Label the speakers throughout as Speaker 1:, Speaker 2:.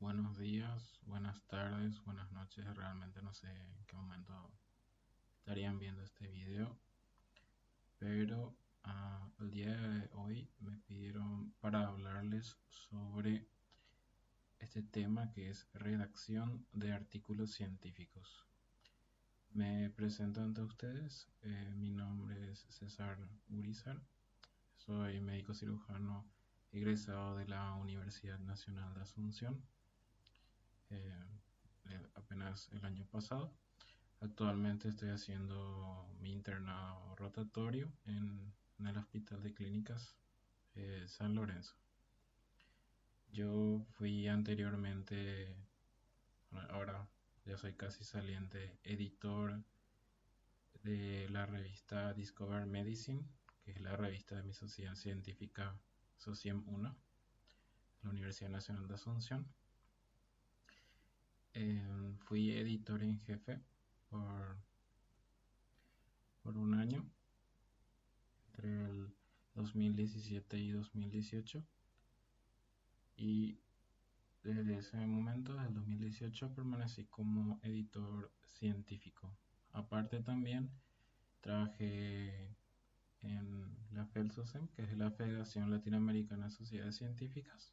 Speaker 1: Buenos días, buenas tardes, buenas noches. Realmente no sé en qué momento estarían viendo este video, pero el día de hoy me pidieron para hablarles sobre este tema que es redacción de artículos científicos. Me presento ante ustedes, mi nombre es César Urizar, soy médico cirujano egresado de la Universidad Nacional de Asunción, eh, apenas el año pasado. Actualmente estoy haciendo mi internado rotatorio en el Hospital de Clínicas San Lorenzo. Yo fui anteriormente, bueno, ahora ya soy casi saliente, editor de la revista Discover Medicine, que es la revista de mi sociedad científica SOCIEM 1, la Universidad Nacional de Asunción. Fui editor en jefe por, por un año entre el 2017 y 2018, y desde ese momento, desde el 2018, permanecí como editor científico. Aparte también trabajé en la FELSOCEM, que es la Federación Latinoamericana de Sociedades Científicas.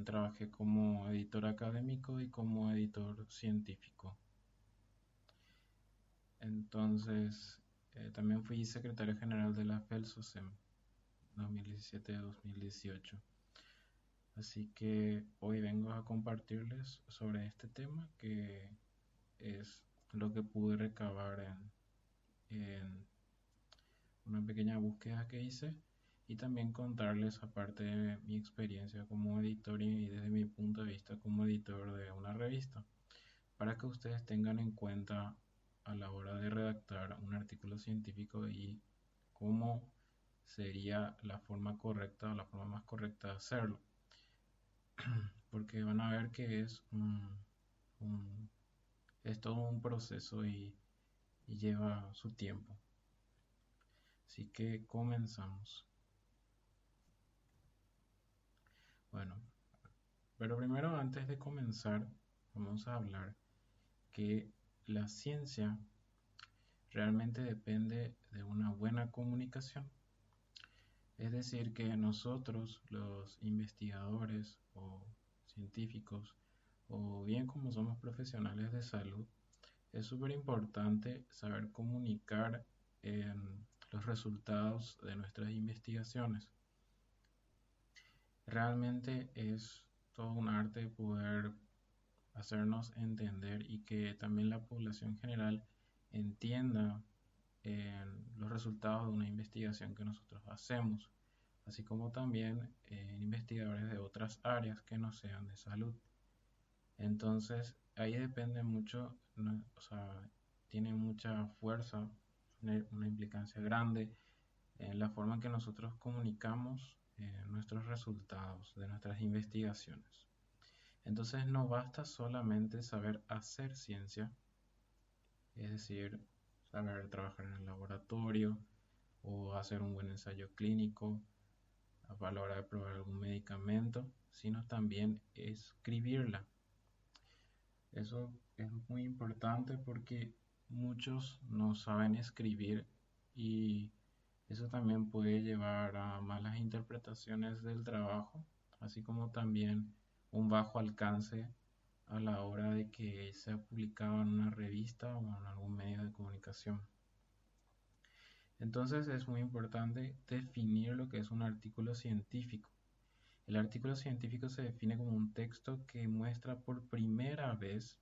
Speaker 1: Trabajé como editor académico y como editor científico. Entonces, también fui secretario general de la FELSOCEM 2017-2018. Así que hoy vengo a compartirles sobre este tema, que es lo que pude recabar en una pequeña búsqueda que hice, y también contarles aparte de mi experiencia como editor y desde mi punto de vista como editor de una revista, para que ustedes tengan en cuenta a la hora de redactar un artículo científico y cómo sería la forma correcta o la forma más correcta de hacerlo, porque van a ver que un- es todo un proceso y lleva su tiempo. Así que comenzamos. Bueno, pero primero, antes de comenzar, vamos a hablar que la ciencia realmente depende de una buena comunicación. Es decir, que nosotros, los investigadores o científicos, o bien como somos profesionales de salud, es súper importante saber comunicar los resultados de nuestras investigaciones. Realmente es todo un arte poder hacernos entender y que también la población general entienda los resultados de una investigación que nosotros hacemos, así como también investigadores de otras áreas que no sean de salud. Entonces, ahí depende mucho, ¿no? O sea, tiene mucha fuerza, una implicancia grande en la forma en que nosotros comunicamos nuestros resultados de nuestras investigaciones. Entonces, no basta solamente saber hacer ciencia, es decir, saber trabajar en el laboratorio o hacer un buen ensayo clínico a la hora de probar algún medicamento, sino también escribirla. Eso es muy importante porque muchos no saben escribir, y eso también puede llevar a malas interpretaciones del trabajo, así como también un bajo alcance a la hora de que sea publicado en una revista o en algún medio de comunicación. Entonces es muy importante definir lo que es un artículo científico. El artículo científico se define como un texto que muestra por primera vez,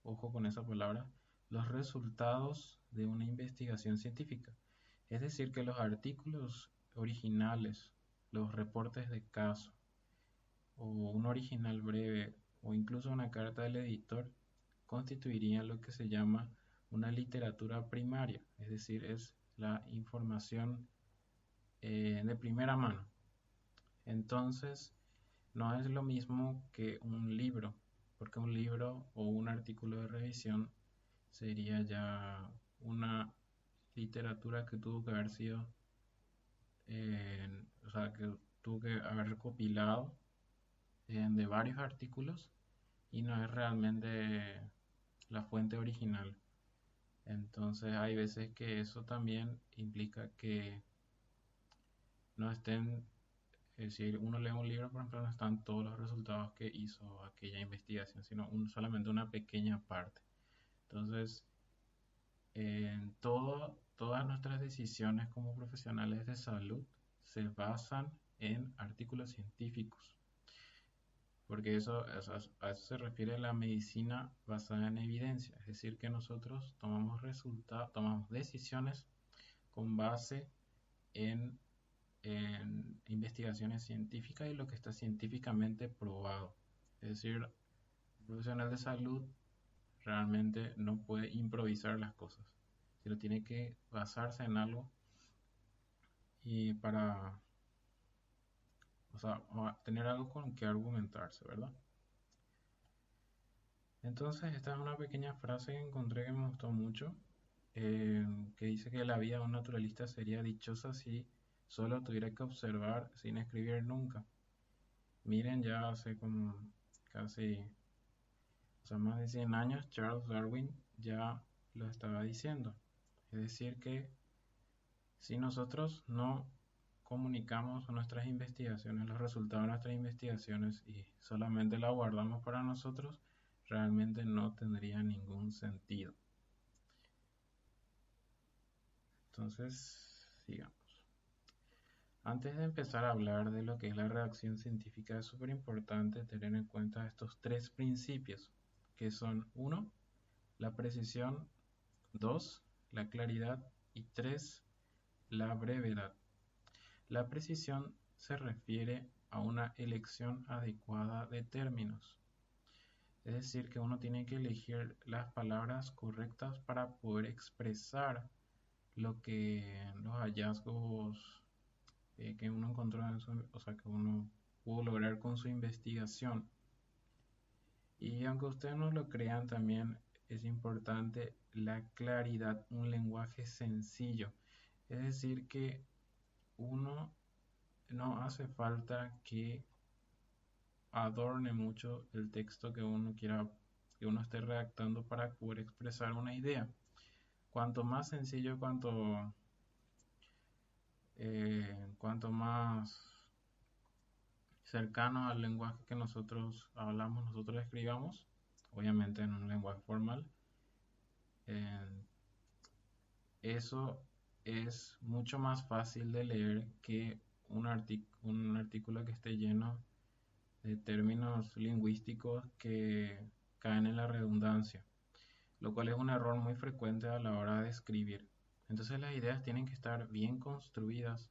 Speaker 1: ojo con esa palabra, los resultados de una investigación científica. Es decir, que los artículos originales, los reportes de caso, o un original breve, o incluso una carta del editor, constituirían lo que se llama una literatura primaria, es decir, es la información de primera mano. Entonces, no es lo mismo que un libro, porque un libro o un artículo de revisión sería ya una literatura que tuvo que haber sido, o sea, que tuvo que haber recopilado de varios artículos y no es realmente la fuente original. Entonces hay veces que eso también implica que no estén, es decir, uno lee un libro, por ejemplo, no están todos los resultados que hizo aquella investigación, sino solamente una pequeña parte. Entonces, todas nuestras decisiones como profesionales de salud se basan en artículos científicos, porque a eso se refiere la medicina basada en evidencia, es decir, que nosotros tomamos decisiones con base en, en investigaciones científicas y lo que está científicamente probado. Es decir, un profesional de salud realmente no puede improvisar las cosas, sino tiene que basarse en algo y para, o sea, tener algo con que argumentarse, ¿verdad? Entonces, esta es una pequeña frase que encontré que me gustó mucho, eh, que dice que la vida de un naturalista sería dichosa si solo tuviera que observar sin escribir nunca. Miren, ya hace como casi, o sea, más de 100 años, Charles Darwin ya lo estaba diciendo. Es decir, que si nosotros no comunicamos nuestras investigaciones, los resultados de nuestras investigaciones y solamente la guardamos para nosotros, realmente no tendría ningún sentido. Entonces, sigamos. Antes de empezar a hablar de lo que es la redacción científica, es súper importante tener en cuenta estos tres principios, que son: uno, la precisión; dos, la claridad; y tres, la brevedad. La precisión se refiere a una elección adecuada de términos, es decir, que uno tiene que elegir las palabras correctas para poder expresar los hallazgos que uno encontró o sea, que uno pudo lograr con su investigación. Y aunque ustedes no lo crean, también es importante la claridad, un lenguaje sencillo. Es decir, que uno no hace falta que adorne mucho el texto que uno esté redactando para poder expresar una idea. Cuanto más sencillo, cuanto más cercano al lenguaje que nosotros hablamos, nosotros escribamos, obviamente en un lenguaje formal, eh, eso es mucho más fácil de leer que un artículo que esté lleno de términos lingüísticos que caen en la redundancia, lo cual es un error muy frecuente a la hora de escribir. Entonces las ideas tienen que estar bien construidas,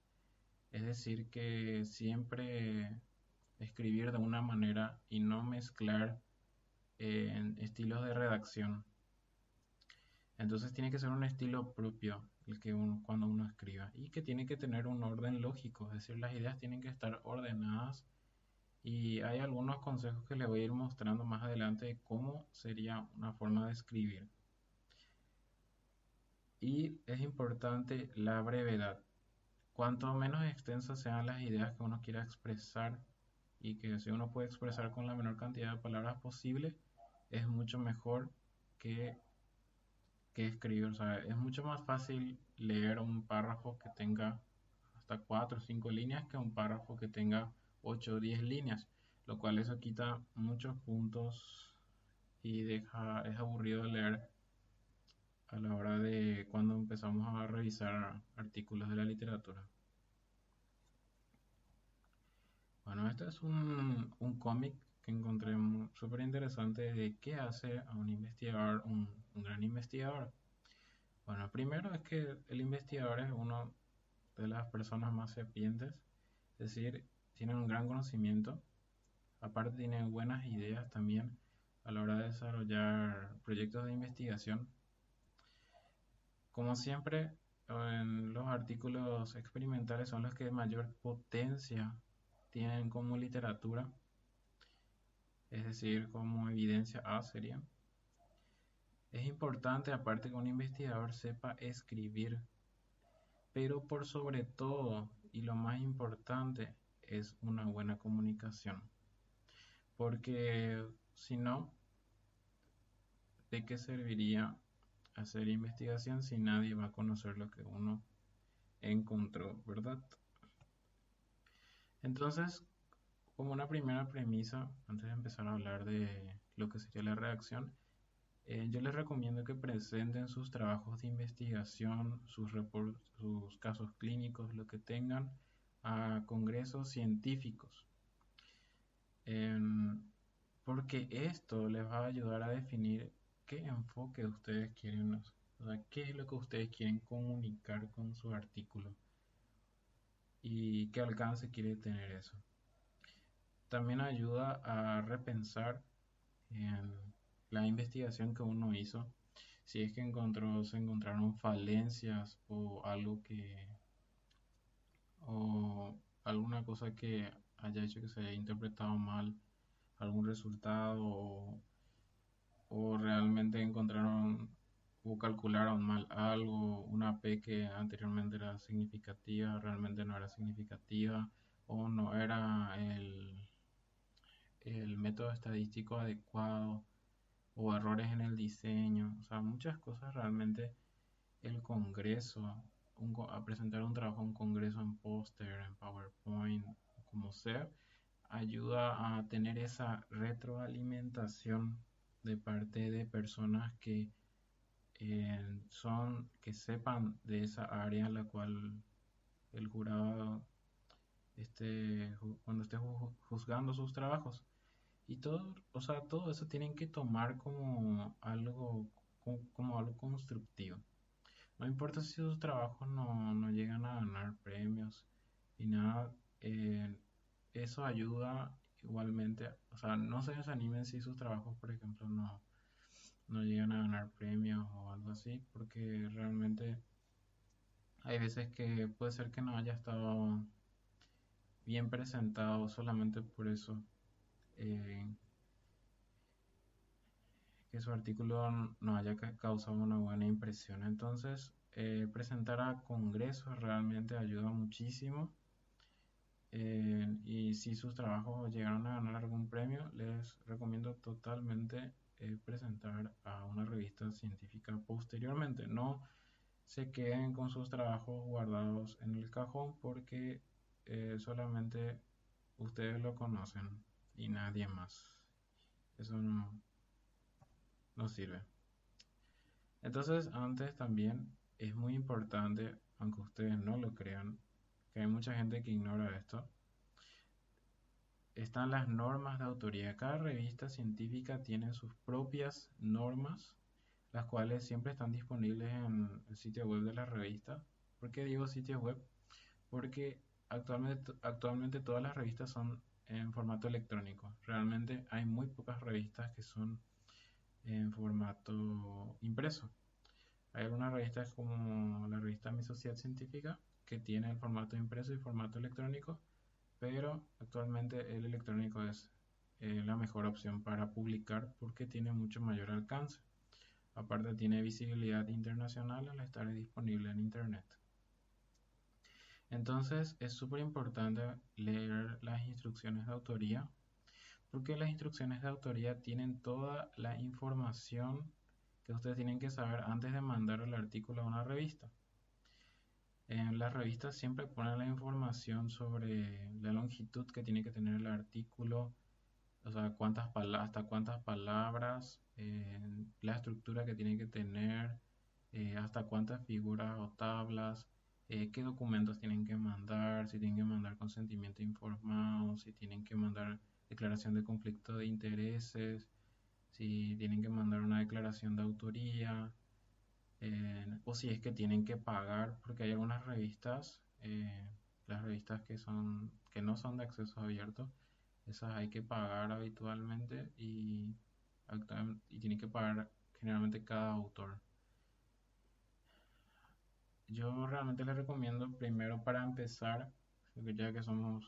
Speaker 1: es decir, que siempre escribir de una manera y no mezclar en estilos de redacción. Entonces tiene que ser un estilo propio cuando uno escriba, y que tiene que tener un orden lógico, es decir, las ideas tienen que estar ordenadas. Y hay algunos consejos que les voy a ir mostrando más adelante de cómo sería una forma de escribir. Y es importante la brevedad. Cuanto menos extensas sean las ideas que uno quiera expresar, y que si uno puede expresar con la menor cantidad de palabras posible, es mucho mejor que, que escribir. O sea, es mucho más fácil leer un párrafo que tenga hasta 4 o 5 líneas que un párrafo que tenga 8 o 10 líneas, lo cual eso quita muchos puntos y es aburrido leer a la hora de cuando empezamos a revisar artículos de la literatura. Bueno, este es un cómic que encontré súper interesante de qué hace a un investigador un gran investigador. Bueno, primero es que el investigador es uno de las personas más sapientes, es decir, tiene un gran conocimiento, aparte tiene buenas ideas también a la hora de desarrollar proyectos de investigación. Como siempre, en los artículos experimentales son los que mayor potencia tienen como literatura, es decir, como evidencia A sería. Es importante, aparte, que un investigador sepa escribir, pero por sobre todo, y lo más importante, es una buena comunicación. porque si no, ¿de qué serviría hacer investigación si nadie va a conocer lo que uno encontró, ¿verdad? Entonces, como una primera premisa, antes de empezar a hablar de lo que sería la redacción, yo les recomiendo que presenten sus trabajos de investigación, sus casos clínicos, lo que tengan, a congresos científicos, em, porque esto les va a ayudar a definir qué enfoque ustedes quieren, o sea, qué es lo que ustedes quieren comunicar con su artículo y qué alcance quiere tener eso. También ayuda a repensar en la investigación que uno hizo, si es que se encontraron falencias o algo o alguna cosa que haya hecho que se haya interpretado mal algún resultado o realmente encontraron o calcularon mal algo, una P que anteriormente era significativa, realmente no era significativa o no era el método estadístico adecuado o errores en el diseño, o sea, muchas cosas realmente el Congreso, a presentar un trabajo en Congreso en póster, en PowerPoint, como sea, ayuda a tener esa retroalimentación de parte de personas que sepan de esa área en la cual el jurado cuando esté juzgando sus trabajos. Y todo, o sea, todo eso tienen que tomar como algo constructivo. No importa si sus trabajos no llegan a ganar premios y nada, eso ayuda igualmente. O sea, no se desanimen si sus trabajos, por ejemplo, no llegan a ganar premios o algo así, porque realmente hay veces que puede ser que no haya estado bien presentado solamente por eso. eh, que su artículo no haya causado una buena impresión. Entonces, presentar a congresos realmente ayuda muchísimo. Y si sus trabajos llegaron a ganar algún premio, les recomiendo totalmente presentar a una revista científica posteriormente. No se queden con sus trabajos guardados en el cajón porque solamente ustedes lo conocen y nadie más. Eso no sirve. Entonces, antes también es muy importante, aunque ustedes no lo crean, que hay mucha gente que ignora esto, están las normas de autoría. Cada revista científica tiene sus propias normas, las cuales siempre están disponibles en el sitio web de la revista. ¿Por qué digo sitio web? Porque actualmente todas las revistas son en formato electrónico. Realmente hay muy pocas revistas que son en formato impreso. Hay algunas revistas como la revista Mi Sociedad Científica que tiene el formato impreso y formato electrónico, pero actualmente el electrónico es la mejor opción para publicar porque tiene mucho mayor alcance. Aparte tiene visibilidad internacional al estar disponible en Internet. Entonces es súper importante leer las instrucciones de autoría porque las instrucciones de autoría tienen toda la información que ustedes tienen que saber antes de mandar el artículo a una revista. En las revistas siempre ponen la información sobre la longitud que tiene que tener el artículo, o sea, hasta cuántas palabras, la estructura que tiene que tener, hasta cuántas figuras o tablas, qué documentos tienen que mandar, si tienen que mandar consentimiento informado, si tienen que mandar declaración de conflicto de intereses, si tienen que mandar una declaración de autoría, o si es que tienen que pagar, porque hay algunas revistas, las revistas que no son de acceso abierto, esas hay que pagar habitualmente y tienen que pagar generalmente cada autor. Yo realmente les recomiendo primero para empezar, ya que son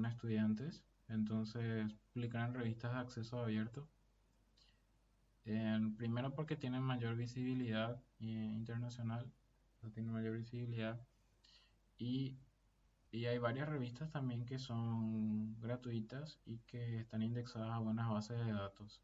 Speaker 1: estudiantes, entonces publicar en revistas de acceso abierto. Primero porque tienen mayor visibilidad internacional, tienen mayor visibilidad y Y hay varias revistas también que son gratuitas y que están indexadas a buenas bases de datos.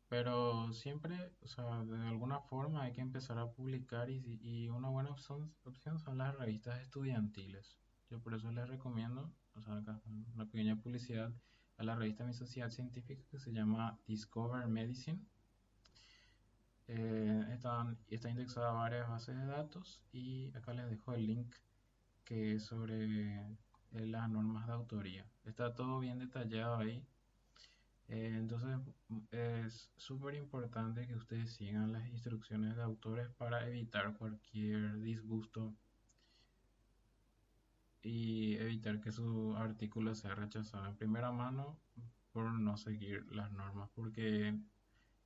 Speaker 1: Pero siempre, o sea, de alguna forma hay que empezar a publicar y una buena opción son las revistas estudiantiles. Yo por eso les recomiendo, o sea, acá una pequeña publicidad a la revista Mi Sociedad Científica que se llama Discover Medicine. Está indexada a varias bases de datos y acá les dejo el link que es sobre las normas de autoría. Está todo bien detallado ahí. Entonces es súper importante que ustedes sigan las instrucciones de autores para evitar cualquier disgusto y evitar que su artículo sea rechazado en primera mano por no seguir las normas, porque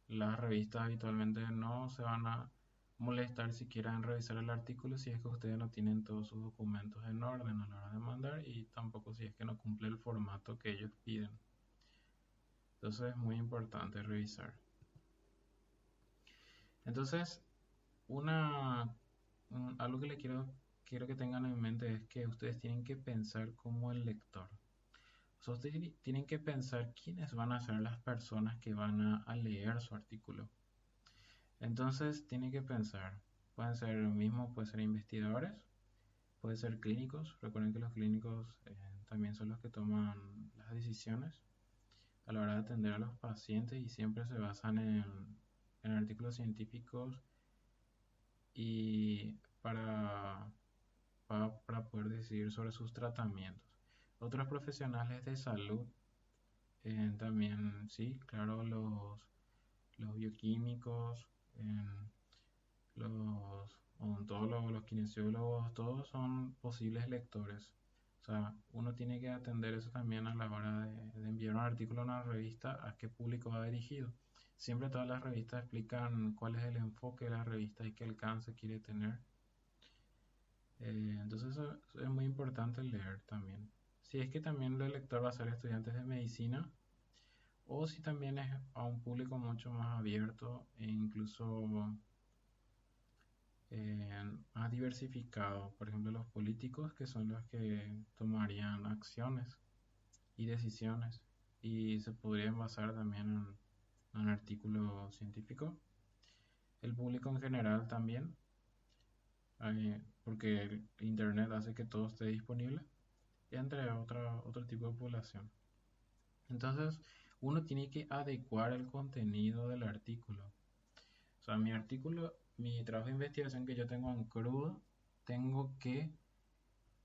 Speaker 1: las revistas habitualmente no se van a molestar si quieren revisar el artículo si es que ustedes no tienen todos sus documentos en orden a la hora de mandar y tampoco si es que no cumple el formato que ellos piden. Entonces es muy importante revisar. Entonces, una, algo que quiero que tengan en mente es que ustedes tienen que pensar como el lector. O sea, ustedes tienen que pensar quiénes van a ser las personas que van a leer su artículo. Entonces, tienen que pensar, pueden ser lo mismo, pueden ser investigadores, pueden ser clínicos. Recuerden que los clínicos también son los que toman las decisiones a la hora de atender a los pacientes y siempre se basan en artículos científicos y para poder decidir sobre sus tratamientos. Otros profesionales de salud también, sí, claro, los bioquímicos, los odontólogos, los kinesiólogos, todos son posibles lectores. O sea, uno tiene que atender eso también a la hora de enviar un artículo a una revista, a qué público va dirigido. Siempre todas las revistas explican cuál es el enfoque de la revista y qué alcance quiere tener. Entonces eso es muy importante leer también. Si es que también el lector va a ser estudiantes de medicina o si también es a un público mucho más abierto e incluso más diversificado. Por ejemplo, los políticos que son los que tomarían acciones y decisiones y se podrían basar también en un artículo científico. El público en general también, porque el Internet hace que todo esté disponible entre otro tipo de población. Entonces, uno tiene que adecuar el contenido del artículo. O sea, mi artículo, mi trabajo de investigación que yo tengo en crudo, tengo que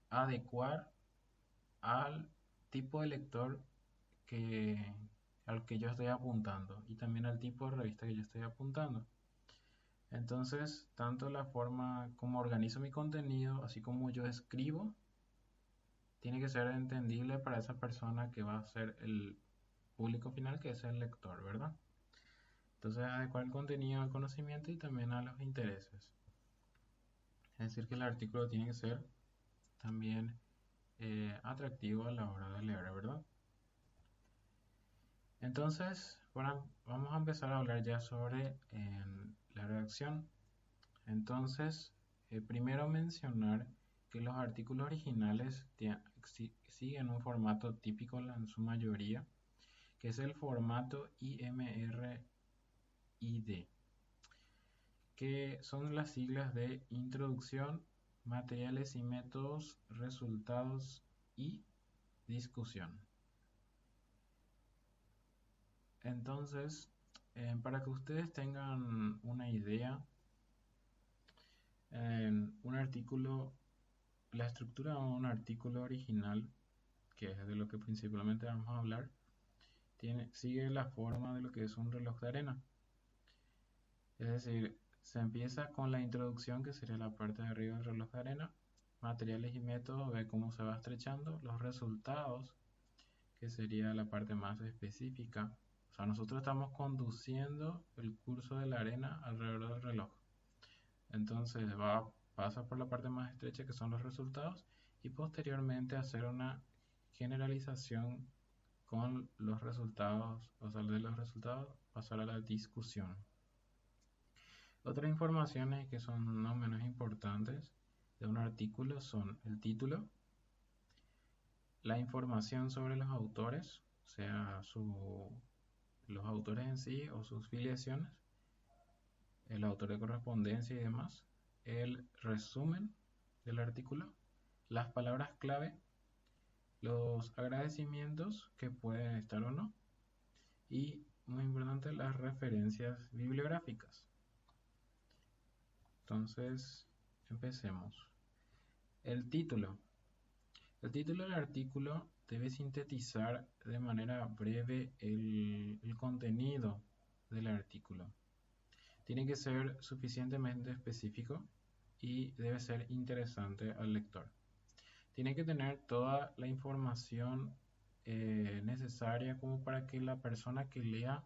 Speaker 1: adecuar al tipo de lector que, al que yo estoy apuntando y también al tipo de revista que yo estoy apuntando. Entonces, tanto la forma como organizo mi contenido, así como yo escribo, tiene que ser entendible para esa persona que va a ser el público final, que es el lector, ¿verdad? Entonces, adecuar el contenido al conocimiento y también a los intereses. Es decir, que el artículo tiene que ser también atractivo a la hora de leer, ¿verdad? Entonces, bueno, vamos a empezar a hablar ya sobre la redacción. Entonces, primero mencionar que los artículos originales siguen un formato típico en su mayoría, que es el formato IMRID, que son las siglas de Introducción, Materiales y Métodos, Resultados y Discusión. Entonces, para que ustedes tengan una idea, un artículo, la estructura de un artículo original, que es de lo que principalmente vamos a hablar, sigue la forma de lo que es un reloj de arena. Es decir, se empieza con la introducción, que sería la parte de arriba del reloj de arena, materiales y métodos, ve cómo se va estrechando, los resultados, que sería la parte más específica. O sea, nosotros estamos conduciendo el curso de la arena alrededor del reloj. Entonces pasa por la parte más estrecha, que son los resultados, y posteriormente hacer una generalización con los resultados, o sea, de los resultados pasar a la discusión. Otras informaciones que son no menos importantes de un artículo son el título, la información sobre los autores, o sea, los autores en sí o sus filiaciones, el autor de correspondencia y demás, el resumen del artículo, las palabras clave, los agradecimientos que pueden estar o no, y muy importante, las referencias bibliográficas. Entonces, empecemos. El título. El título del artículo debe sintetizar de manera breve el contenido del artículo. Tiene que ser suficientemente específico y debe ser interesante al lector. Tiene que tener toda la información necesaria como para que la persona que lea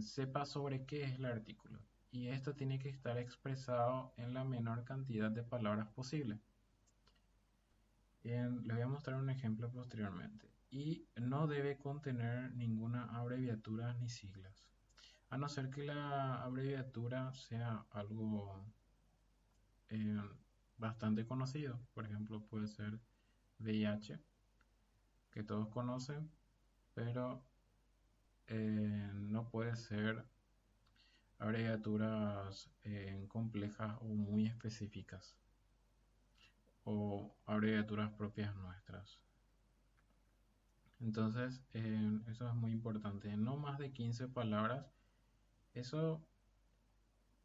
Speaker 1: sepa sobre qué es el artículo. Y esto tiene que estar expresado en la menor cantidad de palabras posible. Les voy a mostrar un ejemplo posteriormente. Y no debe contener ninguna abreviatura ni siglas. A no ser que la abreviatura sea algo eh, bastante conocido. Por ejemplo, puede ser VIH, que todos conocen, pero no puede ser abreviaturas complejas o muy específicas, o abreviaturas propias nuestras. Entonces, eso es muy importante. No más de 15 palabras. Eso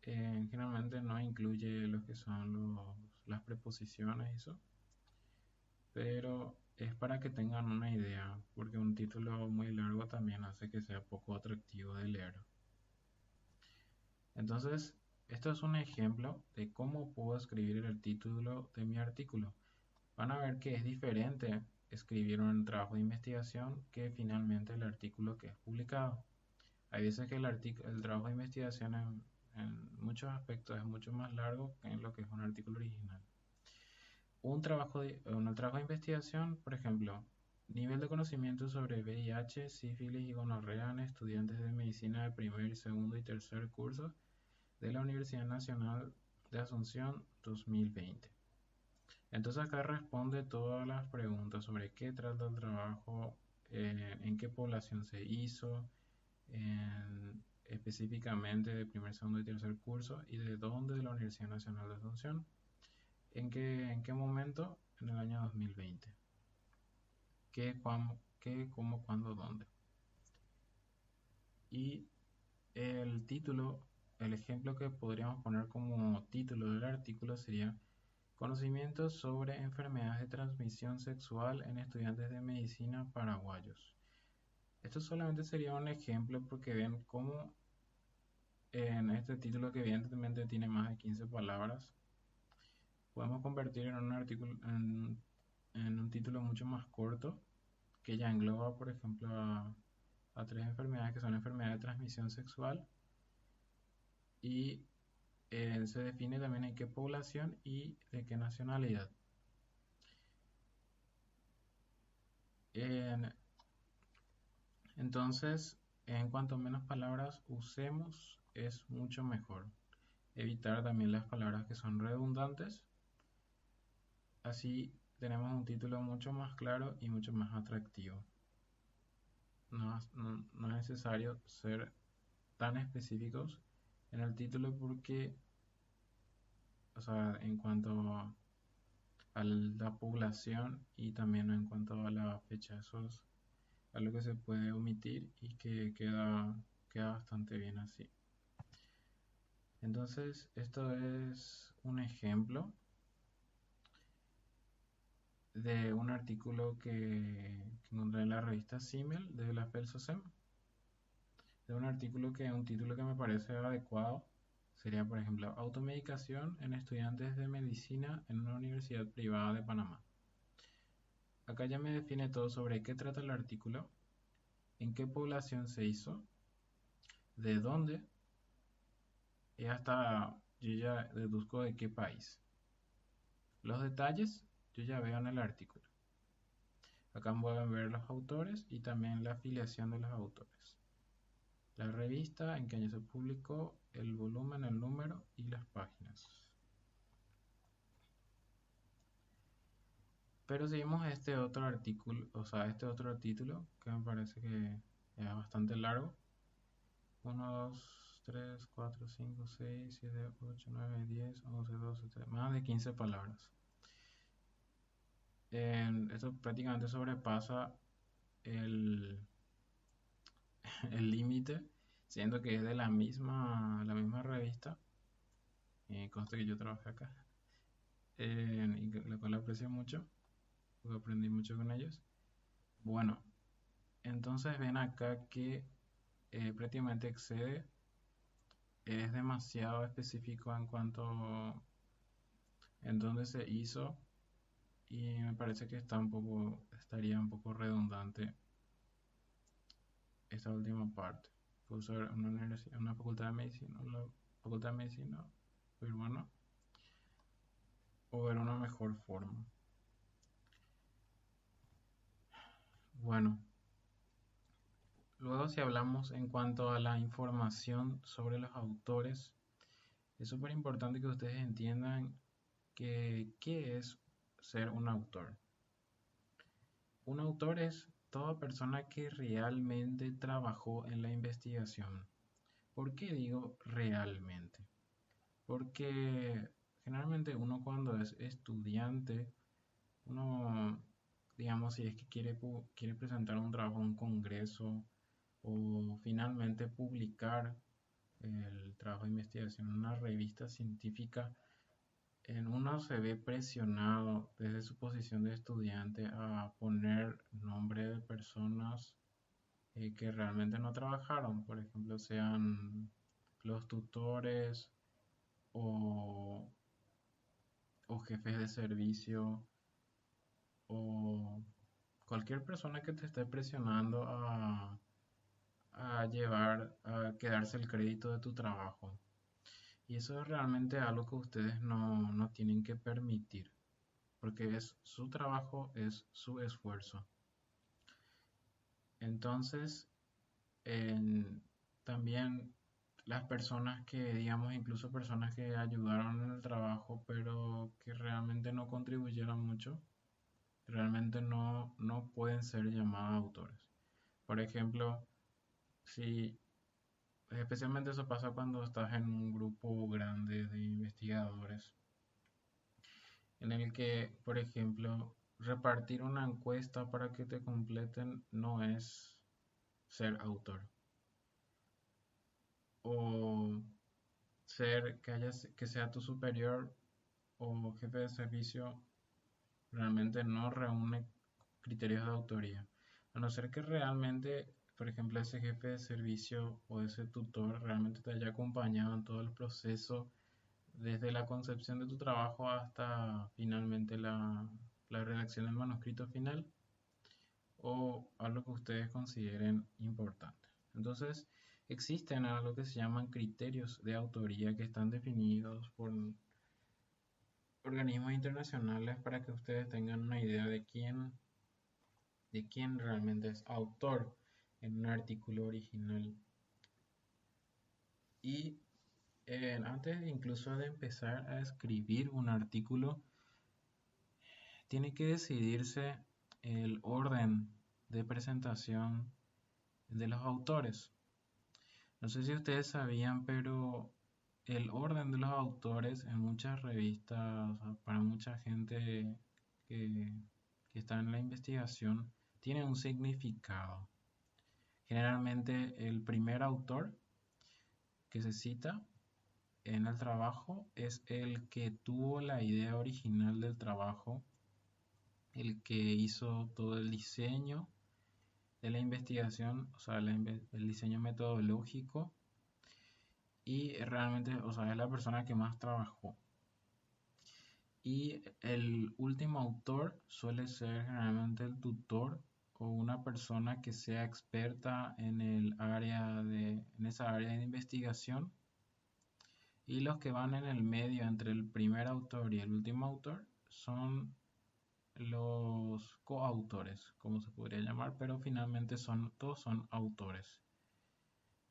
Speaker 1: generalmente no incluye lo que son las preposiciones y eso. Pero es para que tengan una idea, porque un título muy largo también hace que sea poco atractivo de leer. Entonces, esto es un ejemplo de cómo puedo escribir el título de mi artículo. Van a ver que es diferente escribir un trabajo de investigación que finalmente el artículo que es publicado. Hay veces que el trabajo de investigación en muchos aspectos es mucho más largo que en lo que es un artículo original. Un trabajo de investigación, por ejemplo, nivel de conocimiento sobre VIH, sífilis y gonorrea en estudiantes de medicina de primer, segundo y tercer curso de la Universidad Nacional de Asunción 2020. Entonces acá responde todas las preguntas sobre qué trata el trabajo, en qué población se hizo, específicamente de primer, segundo y tercer curso, y de dónde de la Universidad Nacional de Asunción, en qué momento, en el año 2020, qué, cómo, cuándo, dónde. Y el título, el ejemplo que podríamos poner como título del artículo sería Conocimientos sobre enfermedades de transmisión sexual en estudiantes de medicina paraguayos. Esto solamente sería un ejemplo porque ven cómo en este título, que evidentemente tiene más de 15 palabras, podemos convertir en un artículo, en un título mucho más corto, que ya engloba, por ejemplo, a 3 enfermedades que son enfermedades de transmisión sexual, y se define también en qué población y de qué nacionalidad. Entonces, en cuanto menos palabras usemos, es mucho mejor. Evitar también las palabras que son redundantes. Así tenemos un título mucho más claro y mucho más atractivo. No es necesario ser tan específicos en el título porque, o sea, en cuanto a la población y también en cuanto a la fecha, eso es algo que se puede omitir y que queda bastante bien así. Entonces, esto es un ejemplo de un artículo que encontré en la revista CIMEL de la FELSOCEM. De un título que me parece adecuado sería, por ejemplo, Automedicación en estudiantes de medicina en una universidad privada de Panamá. Acá ya me define todo sobre qué trata el artículo, en qué población se hizo, de dónde, y hasta yo ya deduzco de qué país. Los detalles yo ya veo en el artículo. Acá pueden ver los autores y también la afiliación de los autores. La revista, en qué año se publicó, el volumen, el número y las páginas. Pero seguimos este otro artículo, o sea, este otro título que me parece que es bastante largo. 1, 2, 3, 4, 5, 6, 7, 8, 9, 10, 11, 12, 13, más de 15 palabras. Esto prácticamente sobrepasa el el límite, siendo que es de la misma revista, consta que yo trabajé acá, y la cual aprecio mucho, porque aprendí mucho con ellos. Bueno, entonces ven acá que prácticamente excede, es demasiado específico en cuanto en dónde se hizo, y me parece que estaría un poco redundante esta última parte. Puedo usar una facultad de medicina, la facultad de medicina peruana, o ver una mejor forma. Bueno, luego si hablamos en cuanto a la información sobre los autores, es súper importante que ustedes entiendan qué es ser un autor. Un autor es toda persona que realmente trabajó en la investigación. ¿Por qué digo realmente? Porque generalmente uno cuando es estudiante, uno, digamos, si es que quiere presentar un trabajo en un congreso o finalmente publicar el trabajo de investigación en una revista científica, en uno se ve presionado desde su posición de estudiante a poner nombre de personas que realmente no trabajaron, por ejemplo, sean los tutores o, o jefes de servicio o cualquier persona que te esté presionando a quedarse el crédito de tu trabajo. Y eso es realmente algo que ustedes no tienen que permitir, porque es su trabajo, es su esfuerzo. Entonces, también las personas que, digamos, incluso personas que ayudaron en el trabajo, pero que realmente no contribuyeron mucho, realmente no pueden ser llamadas autores. Por ejemplo, si especialmente eso pasa cuando estás en un grupo grande de investigadores, en el que, por ejemplo, repartir una encuesta para que te completen no es ser autor. O que sea tu superior o jefe de servicio realmente no reúne criterios de autoría. A no ser que realmente, por ejemplo, ese jefe de servicio o ese tutor realmente te haya acompañado en todo el proceso, desde la concepción de tu trabajo hasta finalmente la redacción del manuscrito final, o algo que ustedes consideren importante. Entonces, existen algo que se llaman criterios de autoría que están definidos por organismos internacionales para que ustedes tengan una idea de quién realmente es autor en un artículo original. Y antes incluso de empezar a escribir un artículo, tiene que decidirse el orden de presentación de los autores. No sé si ustedes sabían, pero el orden de los autores en muchas revistas, o sea, para mucha gente que, que está en la investigación, tiene un significado. Generalmente el primer autor que se cita en el trabajo es el que tuvo la idea original del trabajo, el que hizo todo el diseño de la investigación, o sea, el diseño metodológico, y realmente, o sea, es la persona que más trabajó. Y el último autor suele ser generalmente el tutor o una persona que sea experta en esa área de investigación. Y los que van en el medio entre el primer autor y el último autor son los coautores, como se podría llamar, pero finalmente todos son autores.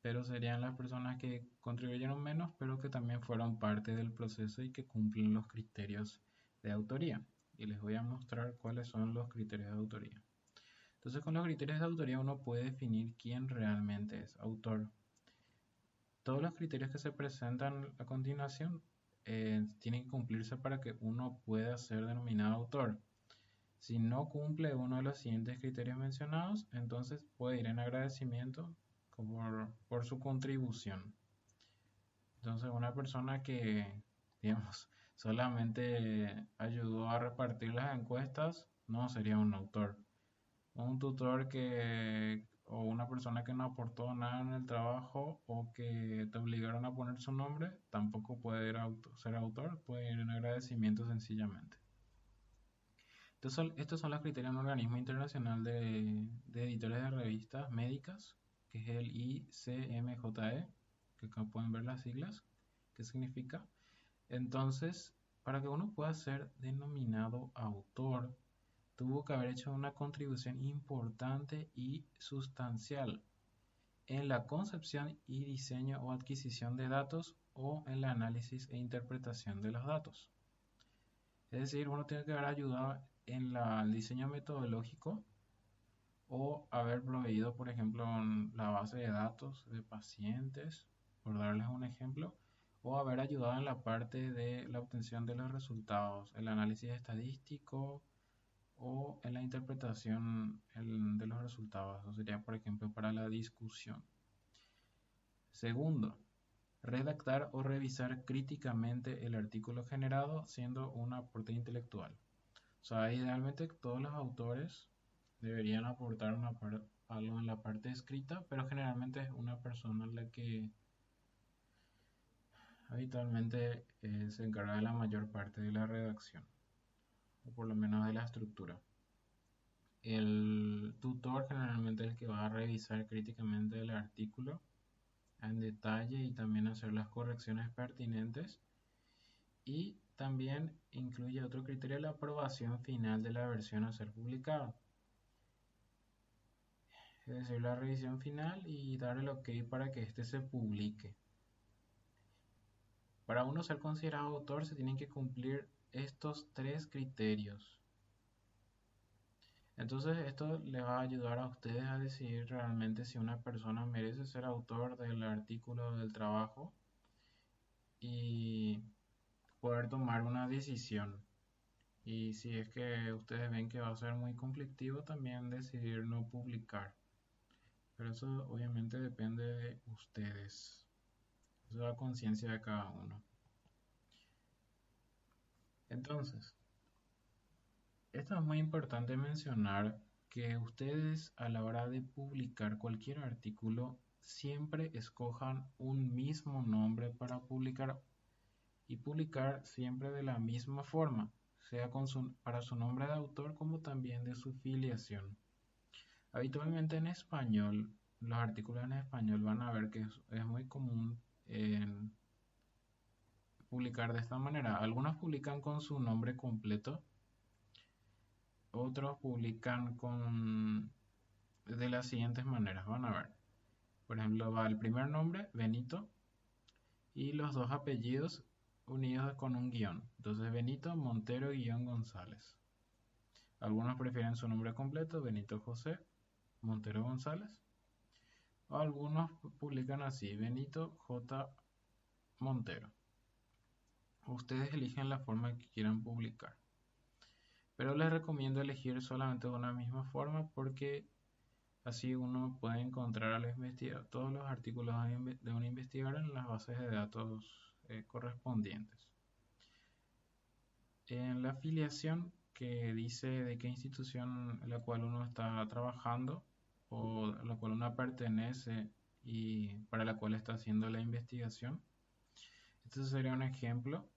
Speaker 1: Pero serían las personas que contribuyeron menos, pero que también fueron parte del proceso y que cumplen los criterios de autoría. y les voy a mostrar cuáles son los criterios de autoría. Entonces, con los criterios de autoría uno puede definir quién realmente es autor. Todos los criterios que se presentan a continuación tienen que cumplirse para que uno pueda ser denominado autor. Si no cumple uno de los siguientes criterios mencionados, entonces puede ir en agradecimiento por su contribución. Entonces, una persona que, digamos, solamente ayudó a repartir las encuestas, no sería un autor. Un tutor o una persona que no aportó nada en el trabajo o que te obligaron a poner su nombre, tampoco puede ser autor, puede ir en agradecimiento sencillamente. Entonces, estos son los criterios de un organismo internacional de editores de revistas médicas, que es el ICMJE, que acá pueden ver las siglas, qué significa. Entonces, para que uno pueda ser denominado autor, tuvo que haber hecho una contribución importante y sustancial en la concepción y diseño o adquisición de datos o en el análisis e interpretación de los datos. Es decir, uno tiene que haber ayudado en el diseño metodológico o haber proveído, por ejemplo, la base de datos de pacientes, por darles un ejemplo, o haber ayudado en la parte de la obtención de los resultados, el análisis estadístico o en la interpretación de los resultados. Eso sería, por ejemplo, para la discusión. Segundo, redactar o revisar críticamente el artículo generado siendo un aporte intelectual. O sea, idealmente todos los autores deberían aportar algo en la parte escrita, pero generalmente es una persona la que habitualmente se encarga de la mayor parte de la redacción, o por lo menos de la estructura. El tutor generalmente es el que va a revisar críticamente el artículo en detalle y también hacer las correcciones pertinentes. Y también incluye otro criterio, la aprobación final de la versión a ser publicada. Es decir, la revisión final y dar el ok para que este se publique. Para uno ser considerado autor se tienen que cumplir estos tres criterios. Entonces esto les va a ayudar a ustedes a decidir realmente si una persona merece ser autor del artículo o del trabajo y poder tomar una decisión. Y si es que ustedes ven que va a ser muy conflictivo, también decidir no publicar. Pero eso obviamente depende de ustedes. Eso es la conciencia de cada uno. Entonces, esto es muy importante mencionar que ustedes a la hora de publicar cualquier artículo siempre escojan un mismo nombre para publicar y publicar siempre de la misma forma, sea para su nombre de autor como también de su filiación. Habitualmente en español, los artículos en español van a ver que es muy común publicar de esta manera. Algunos publican con su nombre completo, otros publican de las siguientes maneras. Van a ver, por ejemplo, va el primer nombre, Benito, y los dos apellidos unidos con un guión. Entonces, Benito Montero-González. Algunos prefieren su nombre completo, Benito José Montero González. O algunos publican así, Benito J. Montero. Ustedes eligen la forma que quieran publicar. Pero les recomiendo elegir solamente una misma forma porque así uno puede encontrar todos los artículos de un investigador en las bases de datos correspondientes. En la afiliación que dice de qué institución en la cual uno está trabajando o a la cual uno pertenece y para la cual está haciendo la investigación. Este sería un ejemplo.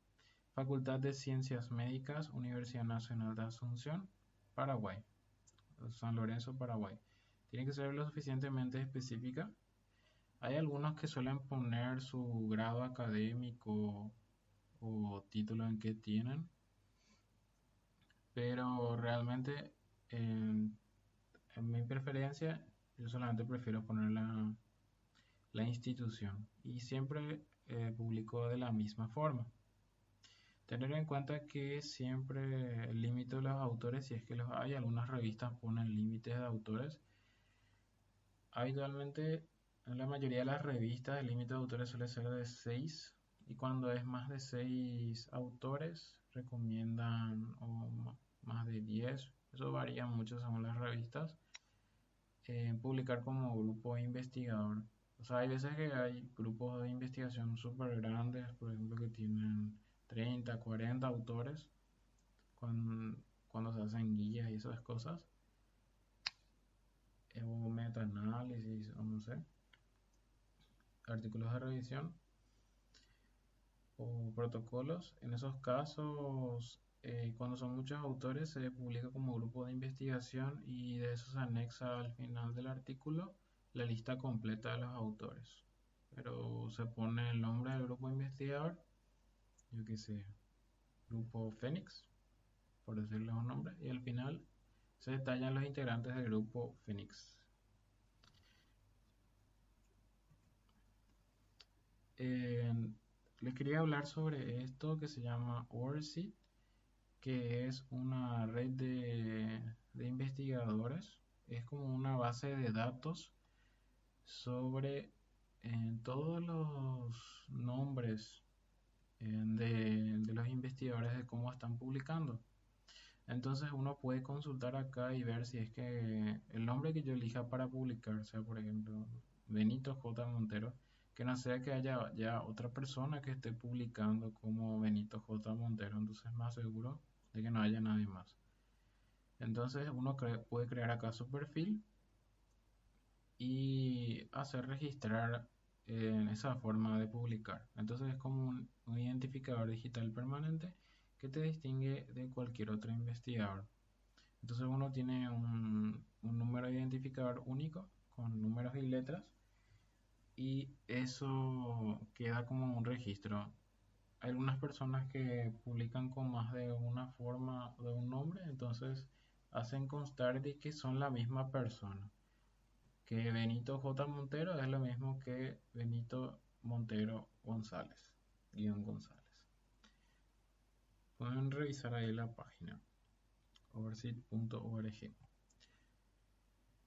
Speaker 1: Facultad de Ciencias Médicas, Universidad Nacional de Asunción, Paraguay. San Lorenzo, Paraguay. Tiene que ser lo suficientemente específica. Hay algunos que suelen poner su grado académico o título en que tienen, pero realmente en mi preferencia yo solamente prefiero poner la institución y siempre publico de la misma forma. Tener en cuenta que siempre el límite de los autores, si es que los hay, algunas revistas ponen límites de autores. Habitualmente, en la mayoría de las revistas, el límite de autores suele ser de 6 y cuando es más de 6 autores, recomiendan más de 10. Eso varía mucho según las revistas. Publicar como grupo investigador. O sea, hay veces que hay grupos de investigación súper grandes, por ejemplo, que tienen 30, 40 autores cuando se hacen guías y esas cosas, o metaanálisis, o no sé, artículos de revisión o protocolos. En esos casos, cuando son muchos autores, se publica como grupo de investigación y de eso se anexa al final del artículo la lista completa de los autores. Pero se pone el nombre del grupo investigador, yo qué sé, grupo Fénix, por decirle un nombre, y al final se detallan los integrantes del grupo Fénix. Eh, Les quería hablar sobre esto que se llama ORCID, que es una red de investigadores. Es como una base de datos sobre todos los nombres de los investigadores de cómo están publicando. Entonces uno puede consultar acá y ver si es que el nombre que yo elija para publicar, sea por ejemplo Benito J. Montero, que no sea que haya ya otra persona que esté publicando como Benito J. Montero, entonces es más seguro de que no haya nadie más. Entonces uno puede crear acá su perfil y hacer registrar en esa forma de publicar. Entonces es como un identificador digital permanente que te distingue de cualquier otro investigador. Entonces uno tiene un número identificador único con números y letras y eso queda como un registro. Hay algunas personas que publican con más de una forma de un nombre, entonces hacen constar de que son la misma persona. Que Benito J. Montero es lo mismo que Benito Montero González, guión González. Pueden revisar ahí la página overseas.org.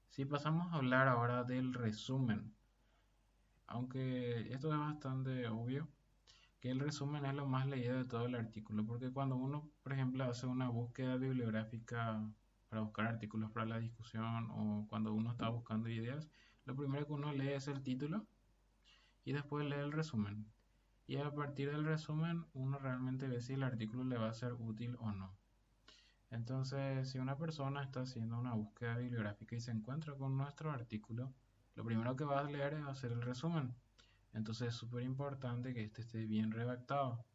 Speaker 1: Si pasamos a hablar ahora del resumen, aunque esto es bastante obvio, que el resumen es lo más leído de todo el artículo, porque cuando uno, por ejemplo, hace una búsqueda bibliográfica para buscar artículos para la discusión o cuando uno está buscando ideas, lo primero que uno lee es el título y después lee el resumen. Y a partir del resumen uno realmente ve si el artículo le va a ser útil o no. Entonces, si una persona está haciendo una búsqueda bibliográfica y se encuentra con nuestro artículo, lo primero que va a leer es hacer el resumen. Entonces es súper importante que este esté bien redactado,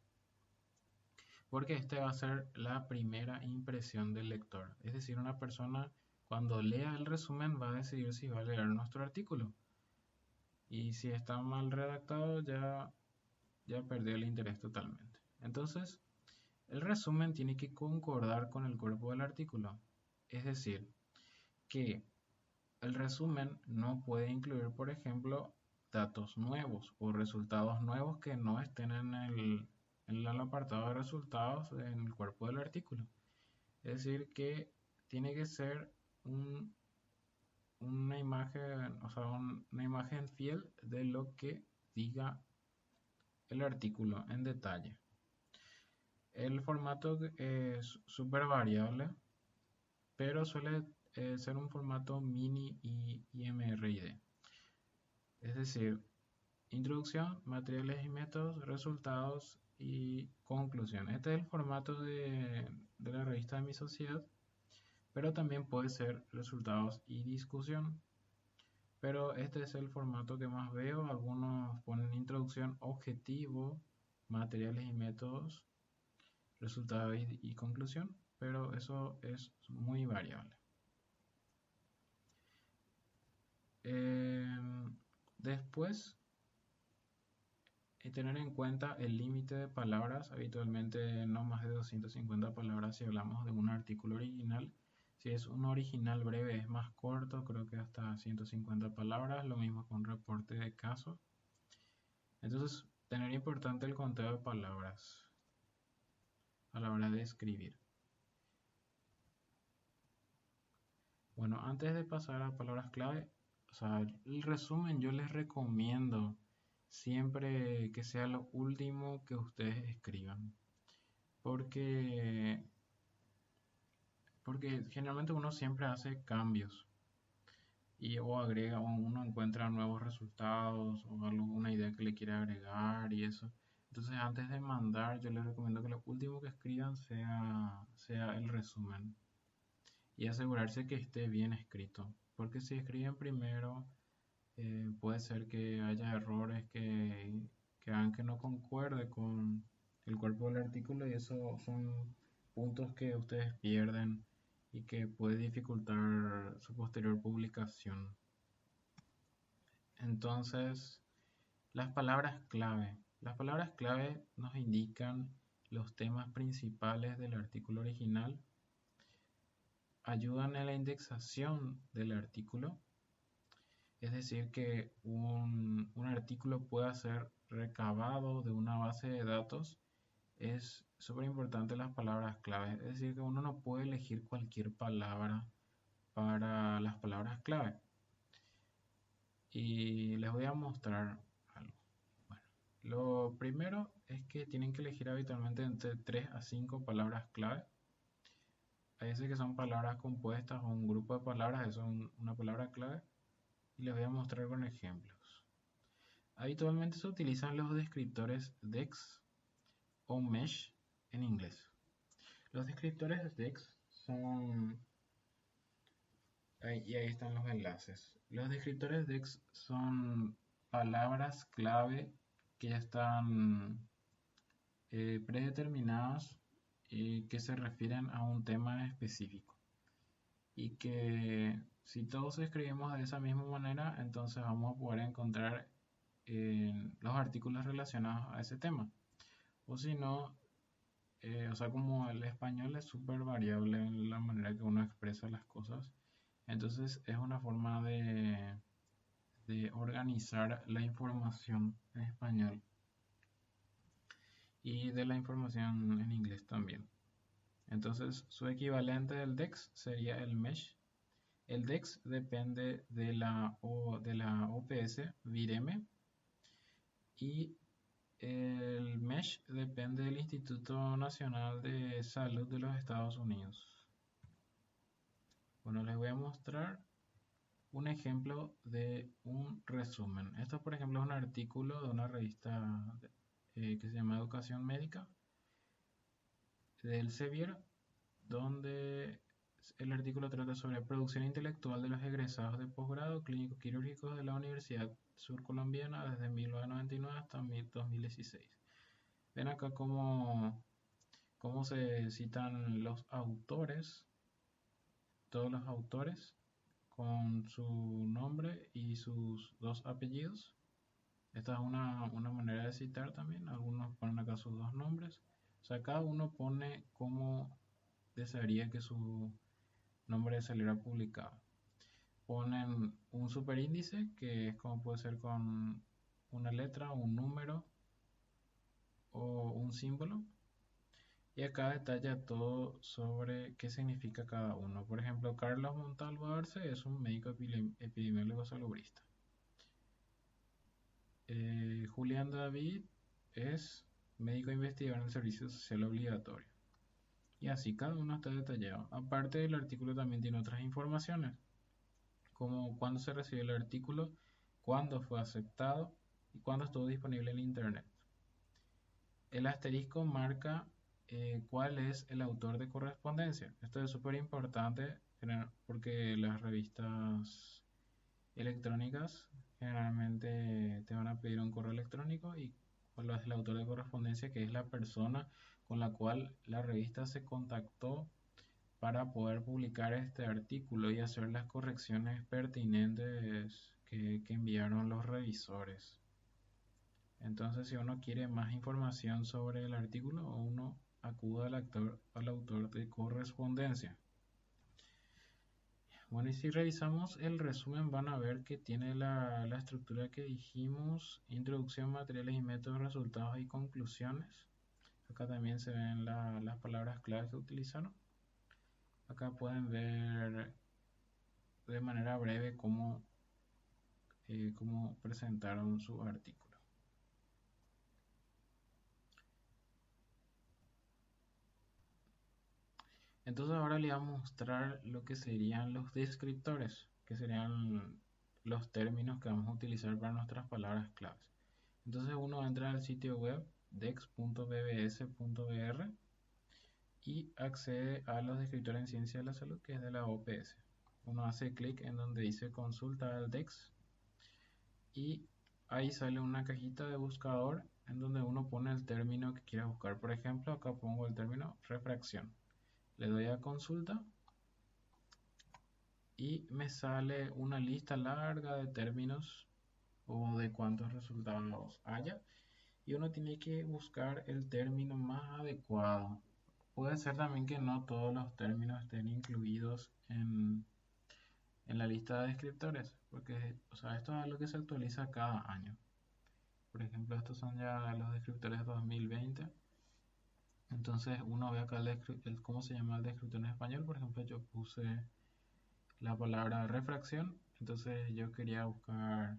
Speaker 1: porque este va a ser la primera impresión del lector. Es decir, una persona cuando lea el resumen va a decidir si va a leer nuestro artículo. Y si está mal redactado ya perdió el interés totalmente. Entonces, el resumen tiene que concordar con el cuerpo del artículo. Es decir, que el resumen no puede incluir, por ejemplo, datos nuevos o resultados nuevos que no estén en el apartado de resultados en el cuerpo del artículo. Es decir, que tiene que ser una imagen, o sea, una imagen fiel de lo que diga el artículo en detalle. El formato es súper variable, pero suele ser un formato mini y IMRID. Es decir, introducción, materiales y métodos, resultados y conclusión. Este es el formato de la revista de mi sociedad, pero también puede ser resultados y discusión. Pero este es el formato que más veo. Algunos ponen introducción, objetivo, materiales y métodos, resultado y conclusión, pero eso es muy variable. Después, tener en cuenta el límite de palabras, habitualmente no más de 250 palabras si hablamos de un artículo original. Si es un original breve es más corto, creo que hasta 150 palabras, lo mismo con reporte de caso. Entonces, tener importante el conteo de palabras. a la hora de escribir. Bueno, antes de pasar a palabras clave, o sea, el resumen yo les recomiendo siempre que sea lo último que ustedes escriban. Porque, porque generalmente uno siempre hace cambios o agrega, o uno encuentra nuevos resultados o alguna idea que le quiere agregar y eso. Entonces, antes de mandar, yo les recomiendo que lo último que escriban sea el resumen y asegurarse que esté bien escrito. Porque si escriben primero, puede ser que haya errores que hagan que no concuerde con el cuerpo del artículo y eso son puntos que ustedes pierden y que puede dificultar su posterior publicación. Entonces, las palabras clave. Las palabras clave nos indican los temas principales del artículo original, ayudan en la indexación del artículo. Es decir, que un artículo pueda ser recabado de una base de datos. Es súper importante las palabras clave. Es decir, que uno no puede elegir cualquier palabra para las palabras clave. Y les voy a mostrar algo. Bueno, lo primero es que tienen que elegir habitualmente entre 3 a 5 palabras clave. Hay veces que son palabras compuestas o un grupo de palabras, eso es una palabra clave. Y les voy a mostrar con ejemplos. Habitualmente se utilizan los descriptores DEX o MESH en inglés. Los descriptores DEX son... y ahí están los enlaces. Los descriptores DEX son palabras clave que ya están predeterminadas y que se refieren a un tema específico. Y que si todos escribimos de esa misma manera, entonces vamos a poder encontrar los artículos relacionados a ese tema. O si no, o sea, como el español es súper variable en la manera que uno expresa las cosas, entonces es una forma de organizar la información en español y de la información en inglés también. Entonces, su equivalente del DEX sería el MESH. El DEX depende de la OPS VIREME y el MESH depende del Instituto Nacional de Salud de los Estados Unidos. Bueno, les voy a mostrar un ejemplo de un resumen. Esto, por ejemplo, es un artículo de una revista que se llama Educación Médica del Elsevier, donde el artículo trata sobre producción intelectual de los egresados de posgrado clínico quirúrgicos de la Universidad Surcolombiana desde 1999 hasta 2016. Ven acá cómo se citan los autores, todos los autores, con su nombre y sus 2 apellidos. Esta es una manera de citar también. Algunos ponen acá sus 2 nombres. O sea, cada uno pone cómo desearía que su nombre saliera publicado. Ponen un superíndice, que es como puede ser con una letra, un número o un símbolo. Y acá detalla todo sobre qué significa cada uno. Por ejemplo, Carlos Montalvo Arce es un médico epidemiólogo salubrista. Julián David es médico investigador en el servicio social obligatorio. Y así cada uno está detallado. Aparte del artículo también tiene otras informaciones, como cuándo se recibió el artículo, cuándo fue aceptado y cuándo estuvo disponible en internet. El asterisco marca cuál es el autor de correspondencia. Esto es súper importante porque las revistas electrónicas generalmente te van a pedir un correo electrónico y cuál es el autor de correspondencia, que es la persona con la cual la revista se contactó para poder publicar este artículo y hacer las correcciones pertinentes que enviaron los revisores. Entonces, si uno quiere más información sobre el artículo, uno acude al autor de correspondencia. Bueno, y si revisamos el resumen van a ver que tiene la estructura que dijimos: introducción, materiales y métodos, resultados y conclusiones. Acá también se ven las palabras clave que utilizaron. Acá pueden ver de manera breve cómo presentaron su artículo. Entonces ahora le voy a mostrar lo que serían los descriptores, que serían los términos que vamos a utilizar para nuestras palabras claves. Entonces uno entra al sitio web dex.bbs.br y accede a los descriptores en ciencia de la salud, que es de la OPS. Uno hace clic en donde dice consulta al DEX y ahí sale una cajita de buscador en donde uno pone el término que quiera buscar. Por ejemplo, acá pongo el término refracción. Le doy a consulta y me sale una lista larga de términos o de cuántos resultados haya y uno tiene que buscar el término más adecuado. Puede ser también que no todos los términos estén incluidos en la lista de descriptores, porque o sea, esto es lo que se actualiza cada año. Por ejemplo, estos son ya los descriptores 2020. Entonces uno ve acá cómo se llama el descriptor en español. Por ejemplo, yo puse la palabra refracción. Entonces yo quería buscar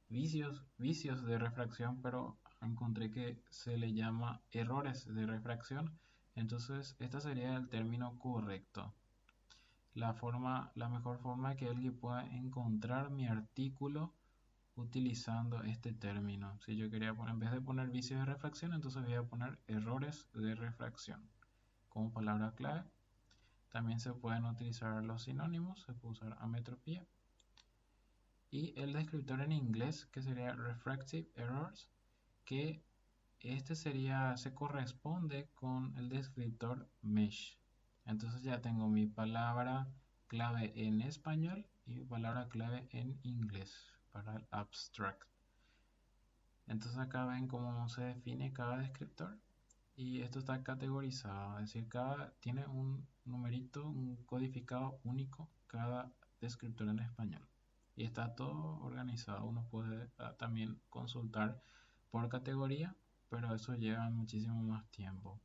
Speaker 1: vicios de refracción, pero encontré que se le llama errores de refracción. Entonces este sería el término correcto. La mejor forma que alguien pueda encontrar mi artículo utilizando este término. Si yo quería poner, en vez de poner vicios de refracción, entonces voy a poner errores de refracción como palabra clave. También se pueden utilizar los sinónimos, se puede usar ametropía. Y el descriptor en inglés, que sería refractive errors, que se corresponde con el descriptor mesh. Entonces ya tengo mi palabra clave en español y mi palabra clave en inglés para el abstract. Entonces acá ven cómo se define cada descriptor y esto está categorizado, es decir, tiene un numerito, un codificado único cada descriptor en español. Y está todo organizado, uno puede también consultar por categoría, pero eso lleva muchísimo más tiempo.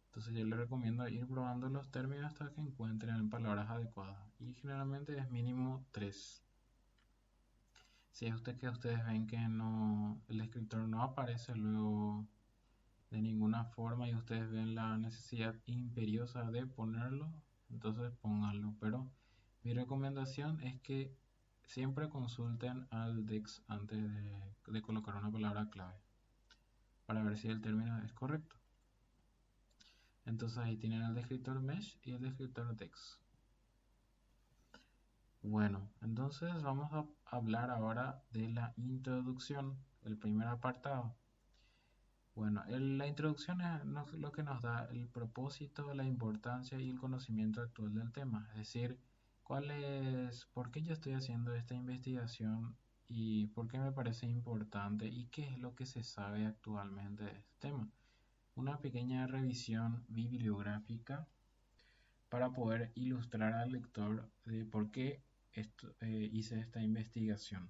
Speaker 1: Entonces yo le recomiendo ir probando los términos hasta que encuentren palabras adecuadas. Y generalmente es mínimo 3. Si es que ustedes ven que el descriptor no aparece luego de ninguna forma y ustedes ven la necesidad imperiosa de ponerlo, entonces pónganlo. Pero mi recomendación es que siempre consulten al DEX antes de colocar una palabra clave para ver si el término es correcto. Entonces ahí tienen el descriptor mesh y el descriptor DEX. Bueno, entonces vamos a hablar ahora de la introducción, el primer apartado. Bueno, la introducción es lo que nos da el propósito, la importancia y el conocimiento actual del tema. Es decir, por qué yo estoy haciendo esta investigación y por qué me parece importante y qué es lo que se sabe actualmente de este tema. Una pequeña revisión bibliográfica para poder ilustrar al lector de por qué hice esta investigación.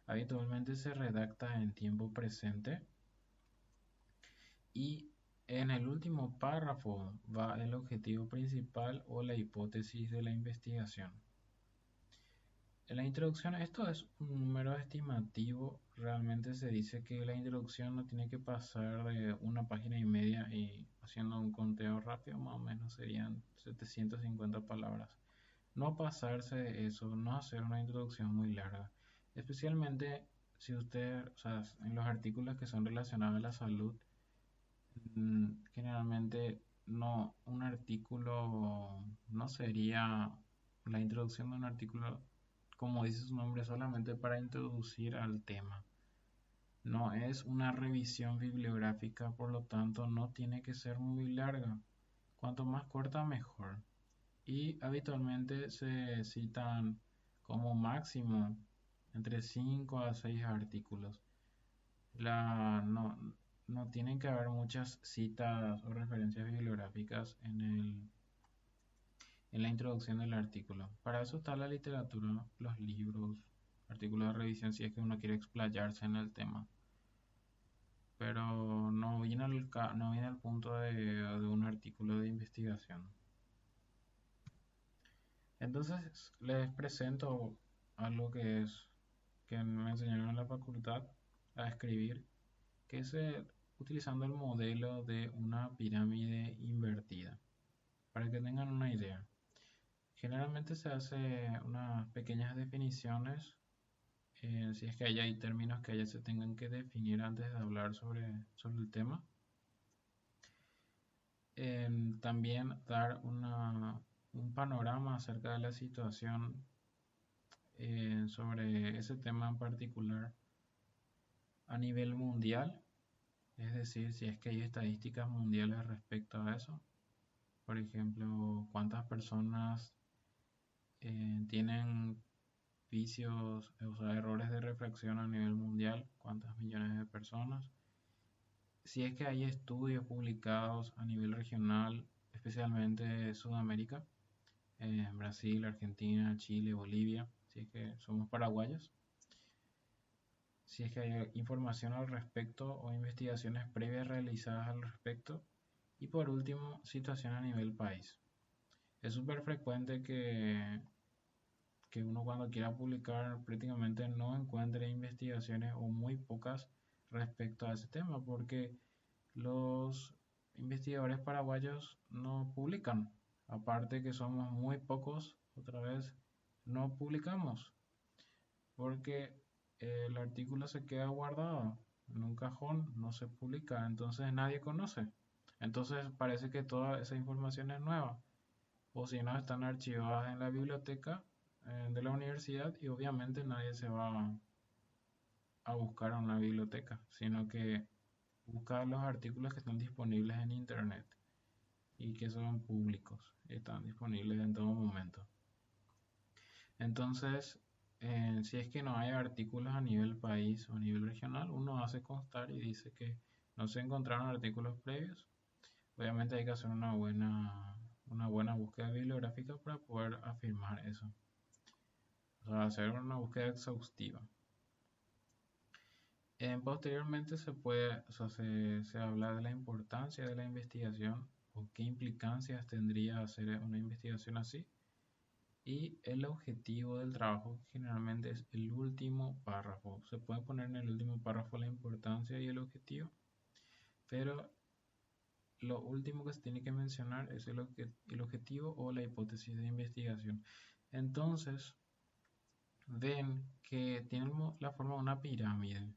Speaker 1: Habitualmente se redacta en tiempo presente y en el último párrafo va el objetivo principal o la hipótesis de la investigación. En la introducción, esto es un número estimativo, realmente se dice que la introducción no tiene que pasar de una página y media y haciendo un conteo rápido más o menos serían 750 palabras. No pasarse de eso, no hacer una introducción muy larga, especialmente si usted, o sea, en los artículos que son relacionados a la salud, generalmente un artículo no sería la introducción de un artículo, como dice su nombre, solamente para introducir al tema. No es una revisión bibliográfica, por lo tanto no tiene que ser muy larga. Cuanto más corta, mejor. Y habitualmente se citan como máximo entre 5 a 6 artículos. No tienen que haber muchas citas o referencias bibliográficas en la introducción del artículo. Para eso está la literatura, los libros, artículos de revisión si es que uno quiere explayarse en el tema. pero no viene al punto de un artículo de investigación. Entonces les presento algo que me enseñaron en la facultad a escribir, que es utilizando el modelo de una pirámide invertida, para que tengan una idea. Generalmente se hace unas pequeñas definiciones, si es que hay términos que ya se tengan que definir antes de hablar sobre el tema. También dar un panorama acerca de la situación sobre ese tema en particular a nivel mundial, es decir, si es que hay estadísticas mundiales respecto a eso. Por ejemplo, cuántas personas tienen vicios, o sea, errores de refracción a nivel mundial, cuántas millones de personas. Si es que hay estudios publicados a nivel regional, especialmente Sudamérica, Brasil, Argentina, Chile, Bolivia, si es que somos paraguayos. Si es que hay información al respecto o investigaciones previas realizadas al respecto. Y por último, situación a nivel país. Es súper frecuente que uno cuando quiera publicar prácticamente no encuentre investigaciones o muy pocas respecto a ese tema, porque los investigadores paraguayos no publican. Aparte que somos muy pocos, otra vez, no publicamos, porque el artículo se queda guardado en un cajón, no se publica, entonces nadie conoce. Entonces parece que toda esa información es nueva, o si no están archivadas en la biblioteca de la universidad y obviamente nadie se va a buscar a una biblioteca, sino que busca los artículos que están disponibles en internet y que son públicos, están disponibles en todo momento. Entonces, si es que no hay artículos a nivel país o a nivel regional, uno hace constar y dice que no se encontraron artículos previos. Obviamente hay que hacer una buena búsqueda bibliográfica para poder afirmar eso. O sea, hacer una búsqueda exhaustiva. Posteriormente se habla de la importancia de la investigación o qué implicancias tendría hacer una investigación así. Y el objetivo del trabajo generalmente es el último párrafo. Se puede poner en el último párrafo la importancia y el objetivo, pero lo último que se tiene que mencionar es el objetivo o la hipótesis de investigación. Entonces, ven que tenemos la forma de una pirámide,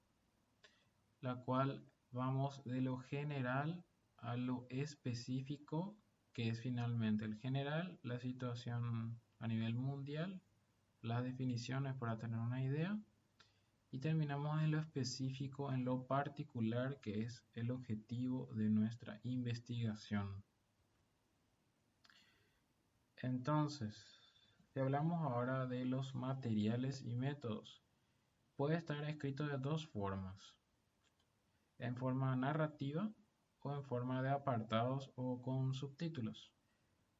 Speaker 1: la cual vamos de lo general a lo específico, que es finalmente el general, la situación a nivel mundial, las definiciones para tener una idea, y terminamos en lo específico, en lo particular, que es el objetivo de nuestra investigación. Entonces, si hablamos ahora de los materiales y métodos, puede estar escrito de dos formas: en forma narrativa o en forma de apartados o con subtítulos.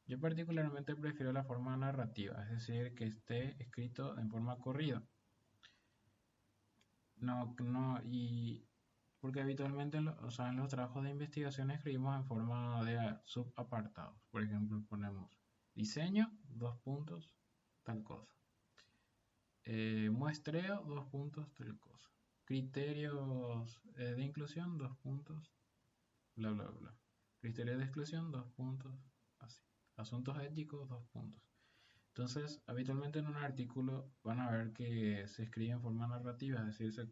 Speaker 1: Yo particularmente prefiero la forma narrativa, es decir, que esté escrito en forma corrida. Y porque habitualmente o sea, en los trabajos de investigación escribimos en forma de subapartados. Por ejemplo, ponemos diseño, dos puntos, tal cosa. Muestreo, dos puntos, tal cosa. Criterios de inclusión, dos puntos, bla, bla, bla. Criterios de exclusión, dos puntos, así. Asuntos éticos, dos puntos. Entonces, habitualmente en un artículo van a ver que se escribe en forma narrativa, es decir, se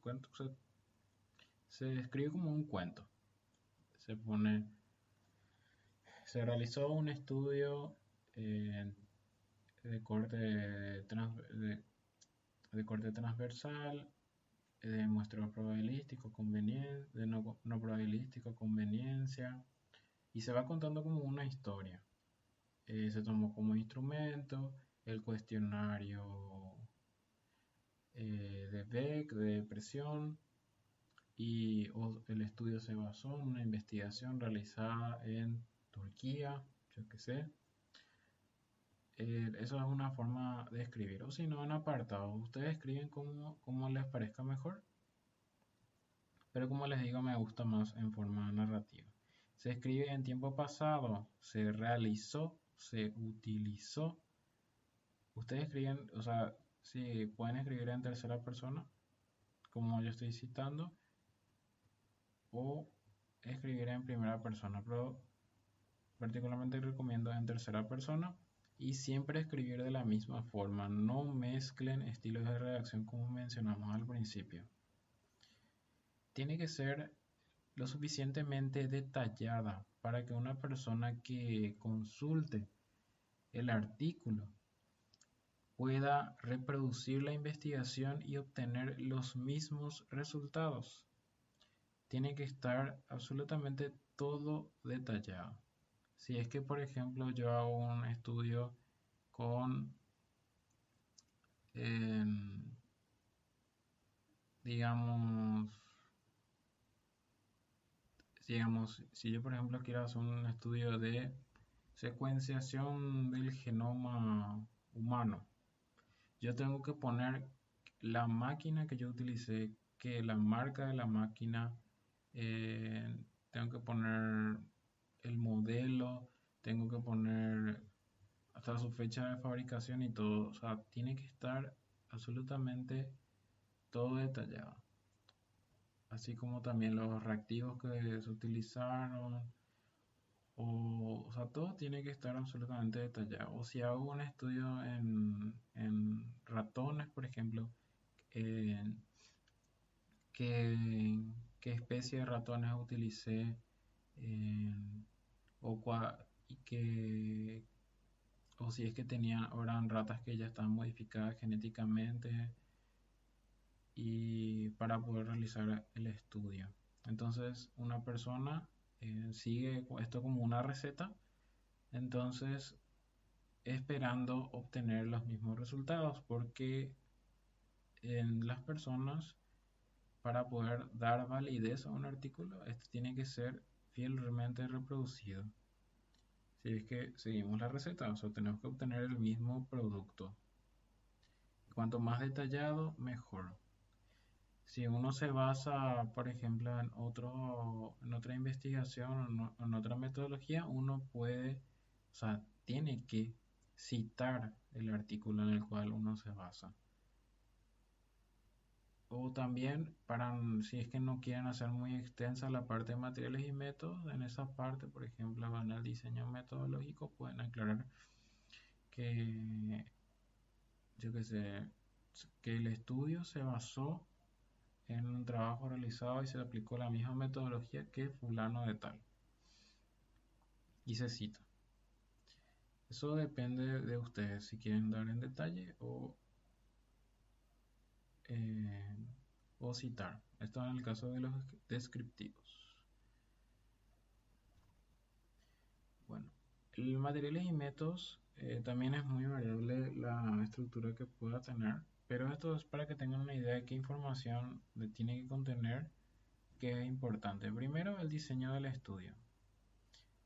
Speaker 1: escribe como un cuento. Se realizó un estudio de corte transversal, de muestreo probabilístico, de no probabilístico, conveniencia, y se va contando como una historia. Se tomó como instrumento el cuestionario de Beck, de presión, y el estudio se basó en una investigación realizada en Turquía, yo qué sé. Eso es una forma de escribir, o si no, en apartado. Ustedes escriben como les parezca mejor, pero como les digo, me gusta más en forma narrativa. Se escribe en tiempo pasado, se realizó, se utilizó. Ustedes escriben, o sea, si pueden escribir en tercera persona, como yo estoy citando, o escribir en primera persona, pero particularmente recomiendo en tercera persona y siempre escribir de la misma forma. No mezclen estilos de redacción como mencionamos al principio. Tiene que ser lo suficientemente detallada para que una persona que consulte el artículo pueda reproducir la investigación y obtener los mismos resultados. Tiene que estar absolutamente todo detallado. Si es que, por ejemplo, yo hago un estudio con, eh, digamos, si yo, por ejemplo, quiero hacer un estudio de secuenciación del genoma humano, yo tengo que poner la máquina que yo utilicé, que la marca de la máquina, tengo que poner el modelo, tengo que poner hasta su fecha de fabricación y todo. O sea, tiene que estar absolutamente todo detallado. Así como también los reactivos que se utilizaron. O sea, todo tiene que estar absolutamente detallado. O si hago un estudio en ratones, por ejemplo, en qué especie de ratones utilicé, en- o, y o si es que tenían, eran ratas que ya están modificadas genéticamente y para poder realizar el estudio. Entonces, una persona sigue esto como una receta, entonces esperando obtener los mismos resultados, porque en las personas, para poder dar validez a un artículo, este tiene que ser fielmente reproducido. Si es que seguimos la receta, o sea, tenemos que obtener el mismo producto. Cuanto más detallado, mejor. Si uno se basa, por ejemplo, en otra investigación, en otra metodología, uno puede, o sea, tiene que citar el artículo en el cual uno se basa. O también, si es que no quieren hacer muy extensa la parte de materiales y métodos, en esa parte, por ejemplo, en el diseño metodológico, pueden aclarar que, yo qué sé, que el estudio se basó en un trabajo realizado y se aplicó la misma metodología que fulano de tal. Y se cita. Eso depende de ustedes si quieren dar en detalle eh, o citar. Esto en el caso de los descriptivos. Bueno, el materiales y métodos también es muy variable la estructura que pueda tener, pero esto es para que tengan una idea de qué información tiene que contener, que es importante. Primero, el diseño del estudio.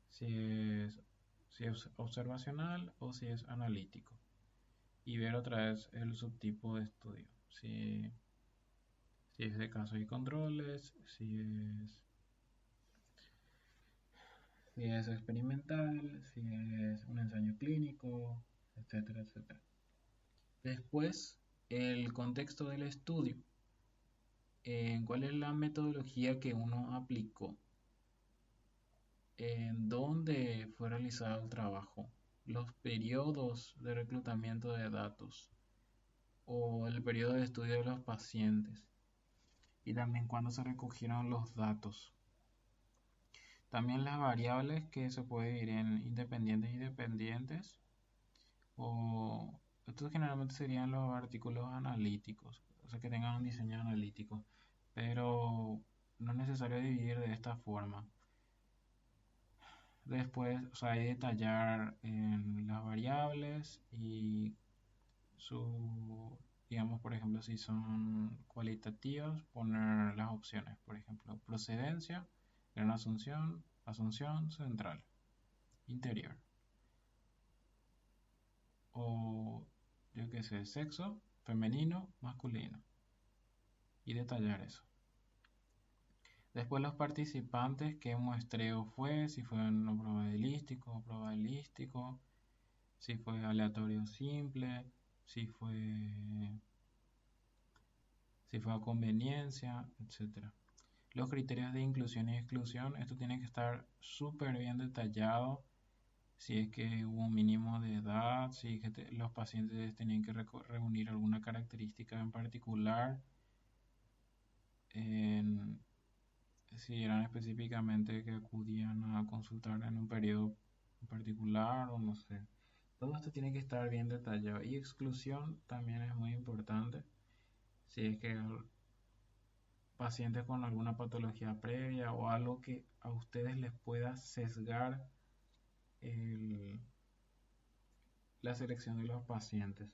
Speaker 1: Si es, si es observacional o si es analítico. Y ver otra vez el subtipo de estudio. Si es de casos y controles, si es experimental, si es un ensayo clínico, etcétera, etcétera. Después, el contexto del estudio. ¿Cuál es la metodología que uno aplicó? ¿En dónde fue realizado el trabajo? Los periodos de reclutamiento de datos o el periodo de estudio de los pacientes y también cuándo se recogieron los datos. También las variables que se puede ir en independientes y dependientes, o estos generalmente serían los artículos analíticos, o sea que tengan un diseño analítico, pero no es necesario dividir de esta forma. Después, o sea, hay detallar en las variables y su, digamos, por ejemplo, si son cualitativas, poner las opciones, por ejemplo, procedencia, gran asunción, asunción central, interior, o yo qué sé, sexo, femenino, masculino, y detallar eso. Después los participantes, qué muestreo fue, si fue no probabilístico o probabilístico, si fue aleatorio simple, si fue, si fue a conveniencia, etcétera. Los criterios de inclusión y exclusión, esto tiene que estar súper bien detallado, si es que hubo un mínimo de edad, si es que los pacientes tenían que reunir alguna característica en particular, en, si eran específicamente que acudían a consultar en un periodo en particular o no sé. Todo esto tiene que estar bien detallado. Y exclusión también es muy importante. Si es que el paciente con alguna patología previa o algo que a ustedes les pueda sesgar el, la selección de los pacientes.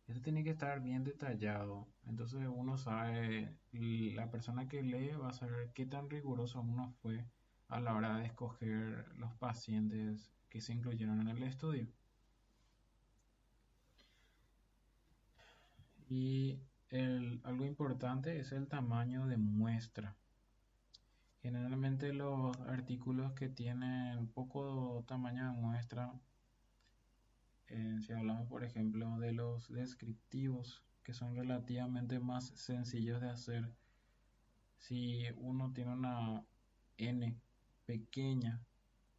Speaker 1: Esto tiene que estar bien detallado. Entonces uno sabe, la persona que lee va a saber qué tan riguroso uno fue a la hora de escoger los pacientes que se incluyeron en el estudio. Y algo importante es el tamaño de muestra. Generalmente los artículos que tienen poco tamaño de muestra, si hablamos por ejemplo de los descriptivos, que son relativamente más sencillos de hacer, si uno tiene una N pequeña,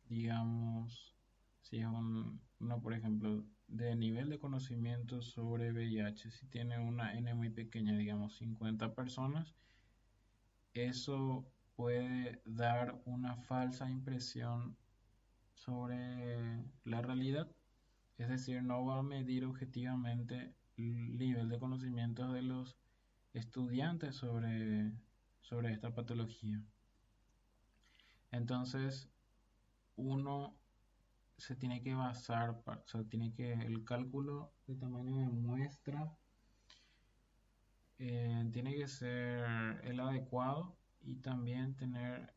Speaker 1: digamos, si es uno, por ejemplo, de nivel de conocimiento sobre VIH, si tiene una N muy pequeña, digamos 50 personas, eso puede dar una falsa impresión sobre la realidad. Es decir, no va a medir objetivamente el nivel de conocimiento de los estudiantes sobre esta patología. Entonces, uno se tiene que basar, o sea, tiene que el cálculo de tamaño de muestra tiene que ser el adecuado y también tiene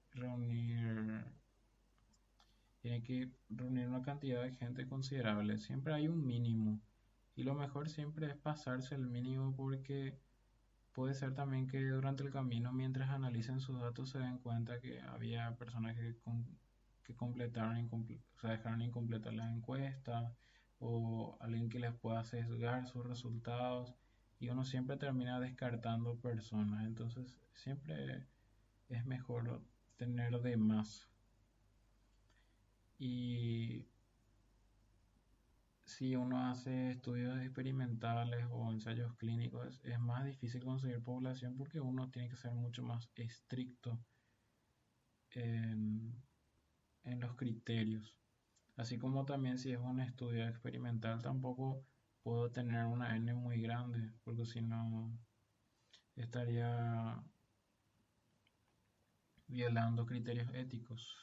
Speaker 1: que reunir una cantidad de gente considerable. Siempre hay un mínimo y lo mejor siempre es pasarse el mínimo porque puede ser también que durante el camino, mientras analicen sus datos, se den cuenta que había personas que completaron, o sea, dejaron incompletas las encuestas o alguien que les pueda sesgar sus resultados y uno siempre termina descartando personas. Entonces, siempre es mejor tener de más. Y si uno hace estudios experimentales o ensayos clínicos, es más difícil conseguir población porque uno tiene que ser mucho más estricto en, en los criterios. Así como también si es un estudio experimental, tampoco puedo tener una N muy grande, porque si no estaría violando criterios éticos.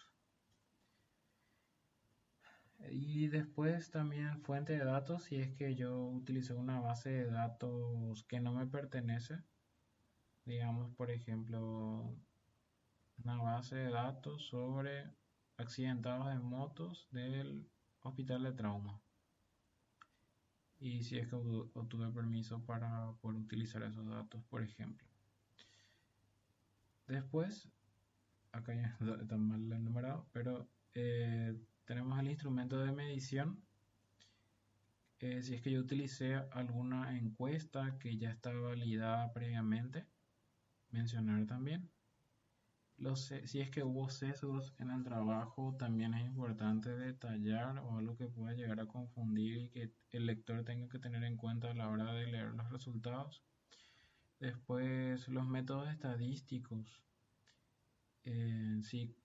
Speaker 1: Y después también fuente de datos, si es que yo utilicé una base de datos que no me pertenece, digamos por ejemplo una base de datos sobre accidentados de motos del hospital de trauma. Y si es que obtuve permiso para poder utilizar esos datos, por ejemplo. Después, acá ya está mal el numerado, pero tenemos el instrumento de medición. Si es que yo utilicé alguna encuesta que ya está validada previamente, mencionar también. Si es que hubo sesgos en el trabajo, también es importante detallar o algo que pueda llegar a confundir y que el lector tenga que tener en cuenta a la hora de leer los resultados. Después, los métodos estadísticos, si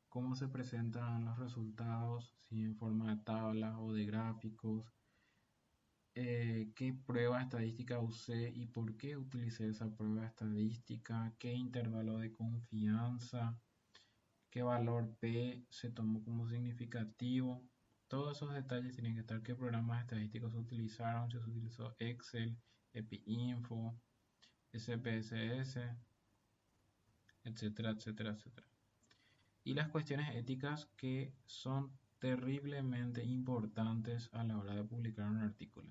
Speaker 1: cómo se presentan los resultados, si en forma de tablas o de gráficos, qué prueba estadística usé y por qué utilicé esa prueba estadística, qué intervalo de confianza, qué valor P se tomó como significativo. Todos esos detalles tienen que estar, qué programas estadísticos se utilizaron, si se utilizó Excel, EpiInfo, SPSS, etcétera, etcétera, etcétera. Y las cuestiones éticas que son terriblemente importantes a la hora de publicar un artículo.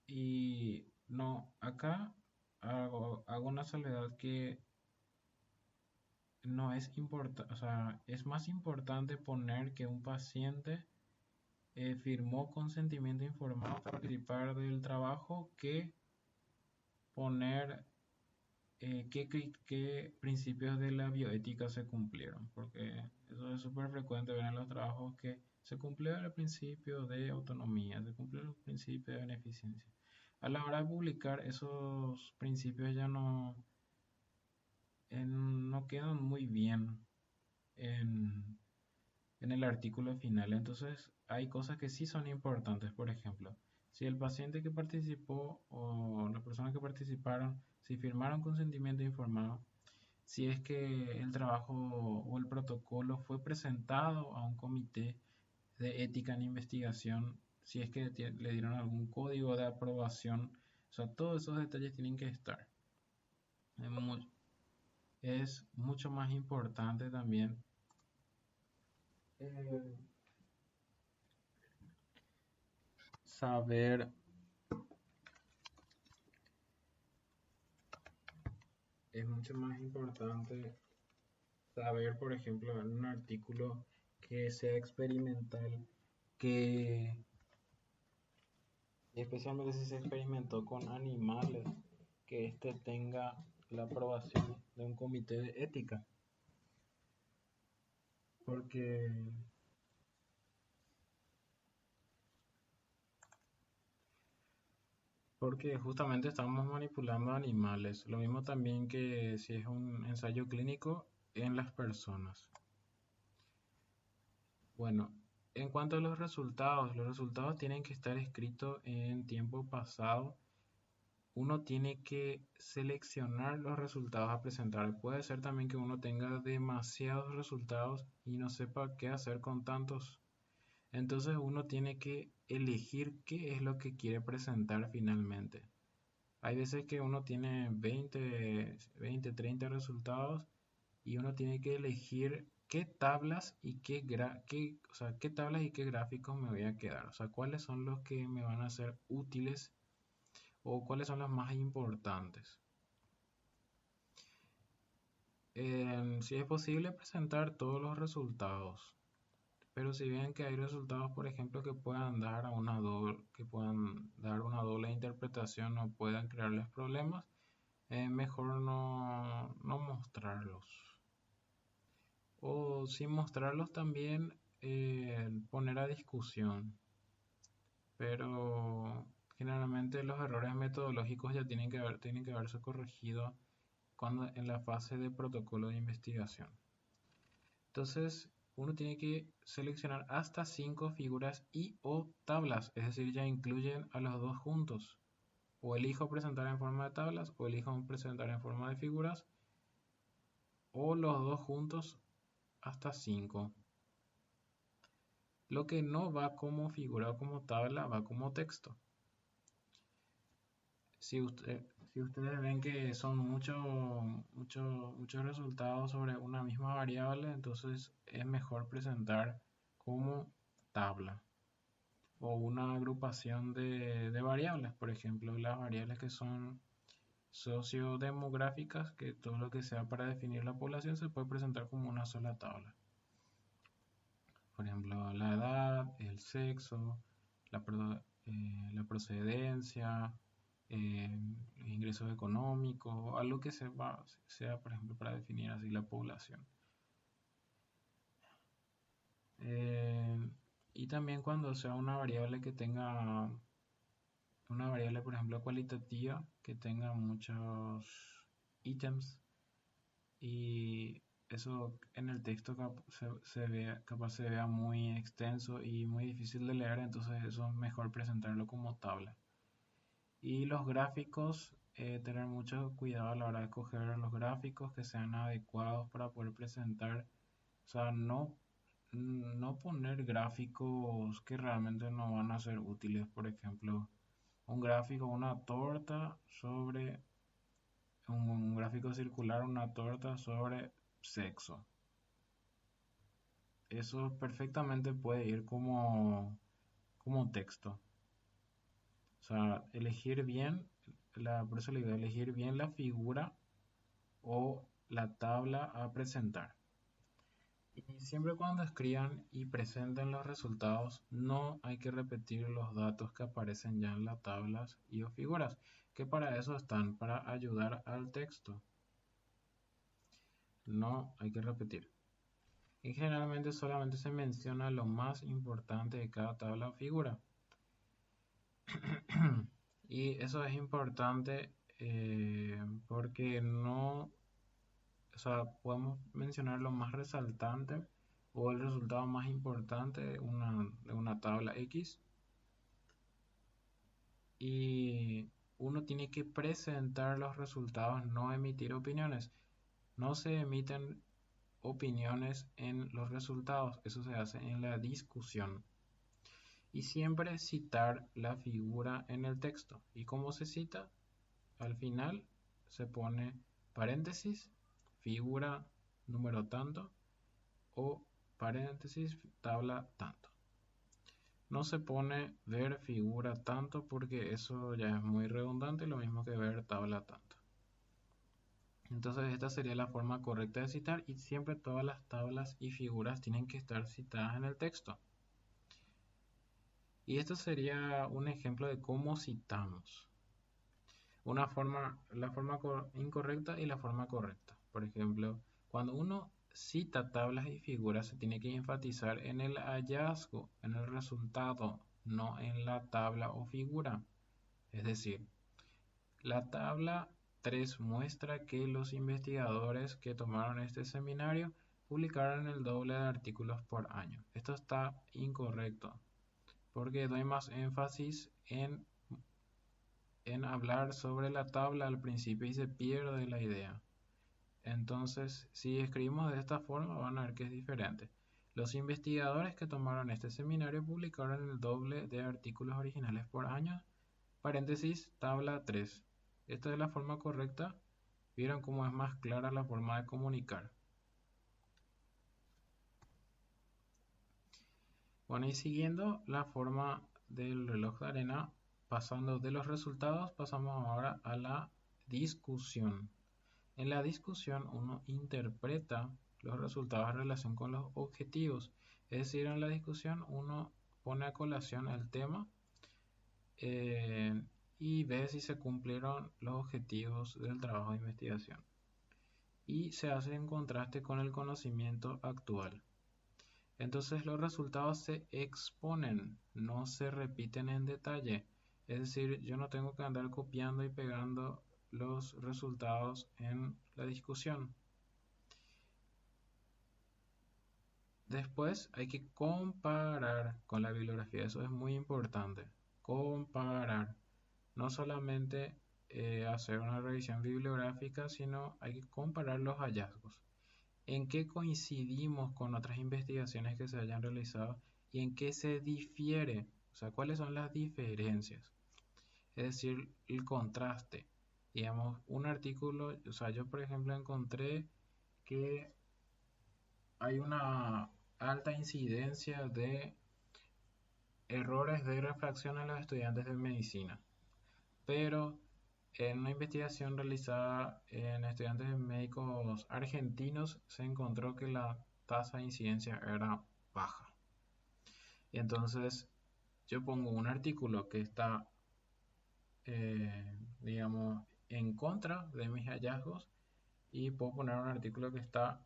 Speaker 1: Y no, acá hago una salvedad que no es importante, o sea, es más importante poner que un paciente firmó consentimiento informado para participar del trabajo que poner qué principios de la bioética se cumplieron, porque eso es súper frecuente ver en los trabajos que se cumplió el principio de autonomía, se cumplió el principio de beneficencia. A la hora de publicar, esos principios ya no quedan muy bien en, en el artículo final. Entonces, hay cosas que sí son importantes. Por ejemplo, si el paciente que participó o las personas que participaron, si firmaron consentimiento informado, si es que el trabajo o el protocolo fue presentado a un comité de ética en investigación, si es que le dieron algún código de aprobación, o sea, todos esos detalles tienen que estar. Es mucho más importante también eh, saber, es mucho más importante saber, por ejemplo, en un artículo que sea experimental, que especialmente si se experimentó con animales, que éste tenga la aprobación de un comité de ética, porque, porque justamente estamos manipulando animales, lo mismo también que si es un ensayo clínico en las personas. Bueno, en cuanto a los resultados tienen que estar escritos en tiempo pasado. Uno tiene que seleccionar los resultados a presentar. Puede ser también que uno tenga demasiados resultados y no sepa qué hacer con tantos. Entonces uno tiene que elegir qué es lo que quiere presentar finalmente. Hay veces que uno tiene 30 resultados y uno tiene que elegir qué tablas y o sea, qué tablas y qué gráficos me voy a quedar. O sea, cuáles son los que me van a ser útiles o cuáles son los más importantes. Si es posible presentar todos los resultados, pero si ven que hay resultados, por ejemplo, que puedan dar que puedan dar una doble interpretación o puedan crearles problemas, mejor no mostrarlos. O sin mostrarlos también poner a discusión. Pero generalmente los errores metodológicos ya tienen que haberse corregido cuando en la fase de protocolo de investigación. Entonces, uno tiene que seleccionar hasta 5 figuras y o tablas, es decir, ya incluyen a los dos juntos. O elijo presentar en forma de tablas o elijo presentar en forma de figuras o los dos juntos hasta 5. Lo que no va como figura o como tabla va como texto. Si, si ustedes ven que son muchos resultados sobre una misma variable, entonces es mejor presentar como tabla o una agrupación de variables. Por ejemplo, las variables que son sociodemográficas, que todo lo que sea para definir la población se puede presentar como una sola tabla. Por ejemplo, la edad, el sexo, la, la procedencia, eh, ingresos económicos, algo que sea, por ejemplo, para definir así la población. Eh, y también cuando sea una variable que tenga, una variable, por ejemplo, cualitativa, que tenga muchos ítems y eso en el texto capaz se vea muy extenso y muy difícil de leer, entonces eso es mejor presentarlo como tabla. Y los gráficos, tener mucho cuidado a la hora de escoger los gráficos que sean adecuados para poder presentar. O sea, no poner gráficos que realmente no van a ser útiles. Por ejemplo, un gráfico, una torta sobre, un gráfico circular, una torta sobre sexo. Eso perfectamente puede ir como texto. O sea, elegir bien, por eso la idea, elegir bien la figura o la tabla a presentar. Y siempre cuando escriban y presenten los resultados, no hay que repetir los datos que aparecen ya en las tablas y o figuras, que para eso están, para ayudar al texto. No hay que repetir. Y generalmente solamente se menciona lo más importante de cada tabla o figura. Y eso es importante porque no, o sea, podemos mencionar lo más resaltante o el resultado más importante de una tabla X, y uno tiene que presentar los resultados, no emitir opiniones. No se emiten opiniones en los resultados, eso se hace en la discusión. Y siempre citar la figura en el texto. ¿Y cómo se cita? Al final se pone paréntesis, figura número tanto, o paréntesis, tabla tanto. No se pone ver figura tanto porque eso ya es muy redundante, lo mismo que ver tabla tanto. Entonces esta sería la forma correcta de citar, y siempre todas las tablas y figuras tienen que estar citadas en el texto. Y esto sería un ejemplo de cómo citamos. La forma incorrecta y la forma correcta. Por ejemplo, cuando uno cita tablas y figuras, se tiene que enfatizar en el hallazgo, en el resultado, no en la tabla o figura. Es decir, la tabla 3 muestra que los investigadores que tomaron este seminario publicaron el doble de artículos por año. Esto está incorrecto, porque doy más énfasis en hablar sobre la tabla al principio y se pierde la idea. Entonces, si escribimos de esta forma, van a ver que es diferente. Los investigadores que tomaron este seminario publicaron el doble de artículos originales por año, paréntesis, tabla 3. Esta es la forma correcta. Vieron cómo es más clara la forma de comunicar. Bueno, y siguiendo la forma del reloj de arena, pasando de los resultados, pasamos ahora a la discusión. En la discusión uno interpreta los resultados en relación con los objetivos. Es decir, en la discusión uno pone a colación el tema y ve si se cumplieron los objetivos del trabajo de investigación. Y se hace en contraste con el conocimiento actual. Entonces los resultados se exponen, no se repiten en detalle. Es decir, yo no tengo que andar copiando y pegando los resultados en la discusión. Después hay que comparar con la bibliografía, eso es muy importante. Comparar, no solamente hacer una revisión bibliográfica, sino hay que comparar los hallazgos. ¿En qué coincidimos con otras investigaciones que se hayan realizado y en qué se difiere? O sea, ¿cuáles son las diferencias? Es decir, el contraste. Digamos, un artículo, o sea, yo por ejemplo encontré que hay una alta incidencia de errores de refracción en los estudiantes de medicina, pero en una investigación realizada en estudiantes médicos argentinos se encontró que la tasa de incidencia era baja. Y entonces yo pongo un artículo que está, digamos, en contra de mis hallazgos, y puedo poner un artículo que está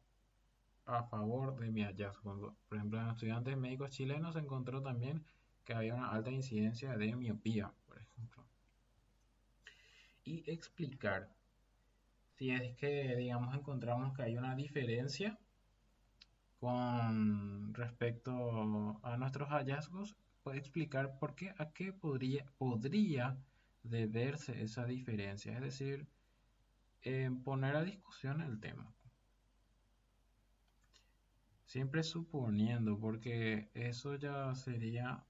Speaker 1: a favor de mi hallazgo. Por ejemplo, en estudiantes médicos chilenos se encontró también que había una alta incidencia de miopía, por ejemplo. Y explicar si es que, digamos, encontramos que hay una diferencia con respecto a nuestros hallazgos, puede explicar por qué, a qué podría deberse esa diferencia, es decir, poner a discusión el tema. Siempre suponiendo, porque eso ya sería,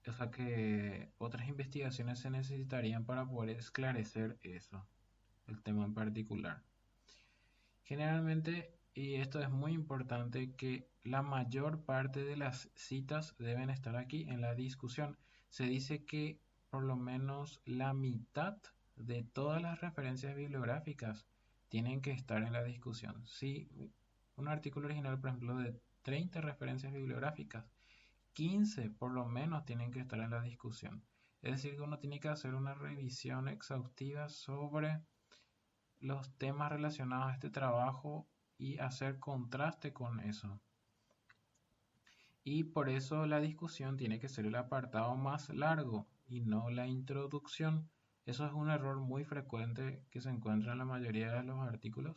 Speaker 1: o sea, que otras investigaciones se necesitarían para poder esclarecer eso, el tema en particular. Generalmente, y esto es muy importante, que la mayor parte de las citas deben estar aquí en la discusión. Se dice que por lo menos la mitad de todas las referencias bibliográficas tienen que estar en la discusión. Si un artículo original, por ejemplo, de 30 referencias bibliográficas, 15 por lo menos tienen que estar en la discusión. Es decir, que uno tiene que hacer una revisión exhaustiva sobre los temas relacionados a este trabajo y hacer contraste con eso. Y por eso la discusión tiene que ser el apartado más largo y no la introducción. Eso es un error muy frecuente que se encuentra en la mayoría de los artículos.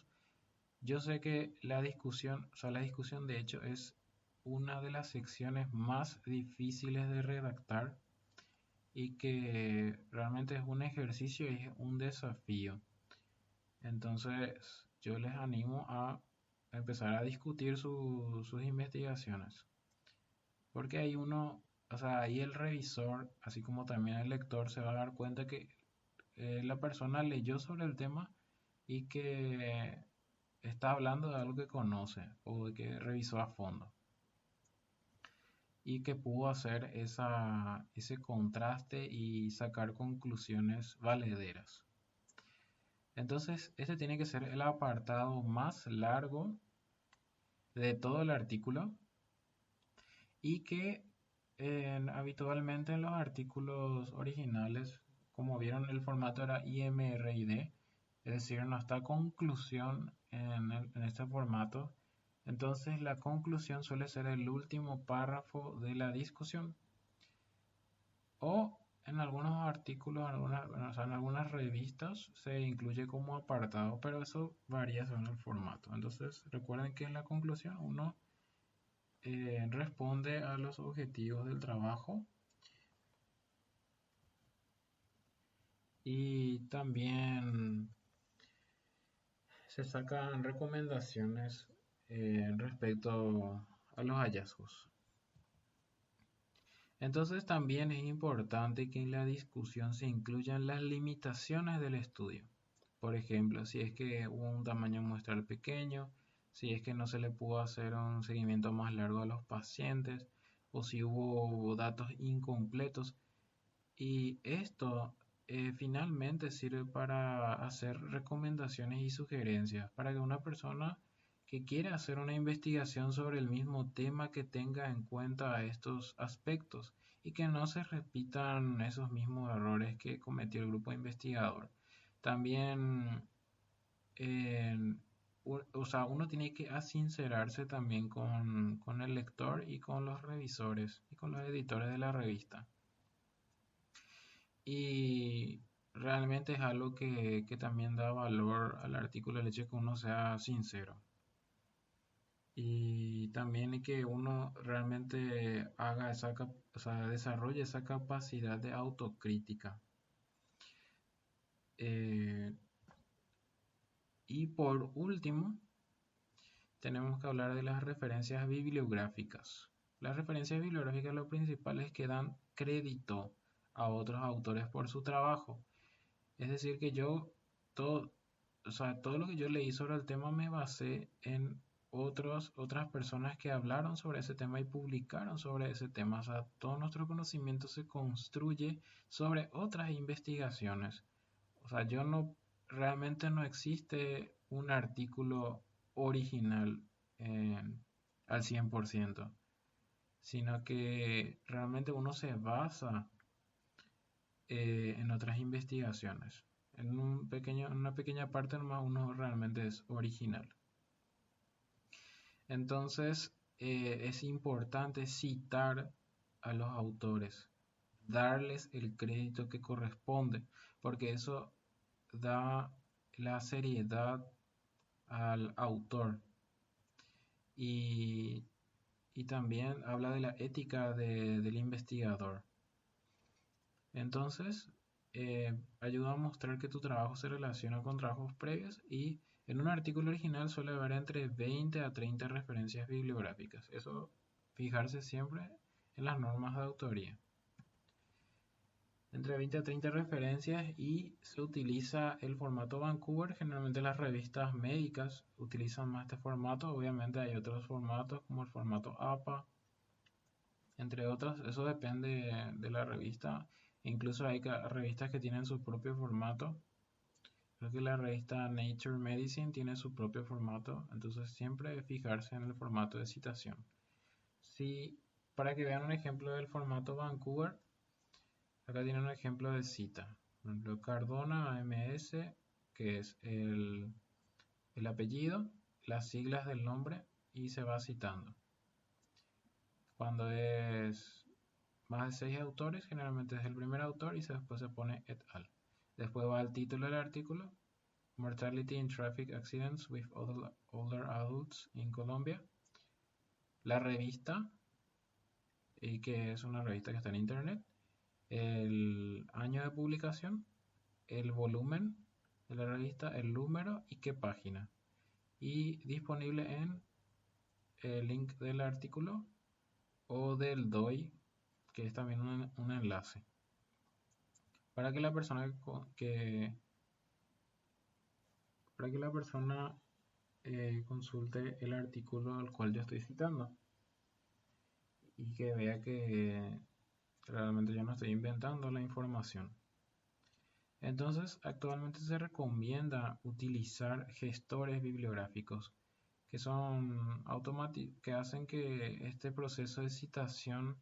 Speaker 1: Yo sé que la discusión, o sea, la discusión de hecho es una de las secciones más difíciles de redactar y que realmente es un ejercicio y es un desafío. Entonces, yo les animo a empezar a discutir sus investigaciones. Porque ahí uno, o sea, ahí el revisor, así como también el lector, se va a dar cuenta que la persona leyó sobre el tema y que está hablando de algo que conoce o de que revisó a fondo y que pudo hacer ese contraste y sacar conclusiones valederas. Entonces, este tiene que ser el apartado más largo de todo el artículo y que habitualmente en los artículos originales, como vieron, el formato era IMRID, es decir, no está conclusión en este formato. Entonces la conclusión suele ser el último párrafo de la discusión. O en algunos artículos, o sea, en algunas revistas se incluye como apartado, pero eso varía según el formato. Entonces recuerden que en la conclusión uno responde a los objetivos del trabajo y también se sacan recomendaciones respecto a los hallazgos. Entonces también es importante que en la discusión se incluyan las limitaciones del estudio. Por ejemplo, si es que hubo un tamaño muestral pequeño, si es que no se le pudo hacer un seguimiento más largo a los pacientes, o si hubo datos incompletos. Y esto finalmente sirve para hacer recomendaciones y sugerencias para que una persona que quiera hacer una investigación sobre el mismo tema que tenga en cuenta estos aspectos y que no se repitan esos mismos errores que cometió el grupo investigador. También, eh, o sea, uno tiene que asincerarse también con el lector y con los revisores y con los editores de la revista. Y realmente es algo que también da valor al artículo, el hecho de que uno sea sincero. Y también que uno realmente haga o sea, desarrolle esa capacidad de autocrítica. Eh, y por último, tenemos que hablar de las referencias bibliográficas. Las referencias bibliográficas lo principal es que dan crédito a otros autores por su trabajo. Es decir, que yo todo, o sea, todo lo que yo leí sobre el tema me basé en otras personas que hablaron sobre ese tema y publicaron sobre ese tema. O sea, todo nuestro conocimiento se construye sobre otras investigaciones. O sea, realmente no existe un artículo original al 100%, sino que realmente uno se basa en otras investigaciones. En una pequeña parte nomás uno realmente es original. Entonces es importante citar a los autores, darles el crédito que corresponde, porque eso da la seriedad al autor y, y también habla de la ética del investigador. Entonces, ayuda a mostrar que tu trabajo se relaciona con trabajos previos y en un artículo original suele haber entre 20 a 30 referencias bibliográficas. Eso, fijarse siempre en las normas de autoría. Entre 20 a 30 referencias y se utiliza el formato Vancouver. Generalmente las revistas médicas utilizan más este formato. Obviamente hay otros formatos como el formato APA, entre otros. Eso depende de la revista. Incluso hay revistas que tienen su propio formato. Creo que la revista Nature Medicine tiene su propio formato, entonces siempre fijarse en el formato de citación. Si, para que vean un ejemplo del formato Vancouver, acá tienen un ejemplo de cita. Por ejemplo, Cardona AMS, que es el apellido, las siglas del nombre y se va citando. Cuando es más de 6 autores, generalmente es el primer autor y después se pone et al. Después va el título del artículo, Mortality in Traffic Accidents with Older Adults in Colombia. La revista, y que es una revista que está en internet. El año de publicación, el volumen de la revista, el número y qué página. Y disponible en el link del artículo o del DOI, que es también un enlace. Para que la persona consulte el artículo al cual yo estoy citando y que vea que realmente yo no estoy inventando la información. Entonces, actualmente se recomienda utilizar gestores bibliográficos que son que hacen que este proceso de citación,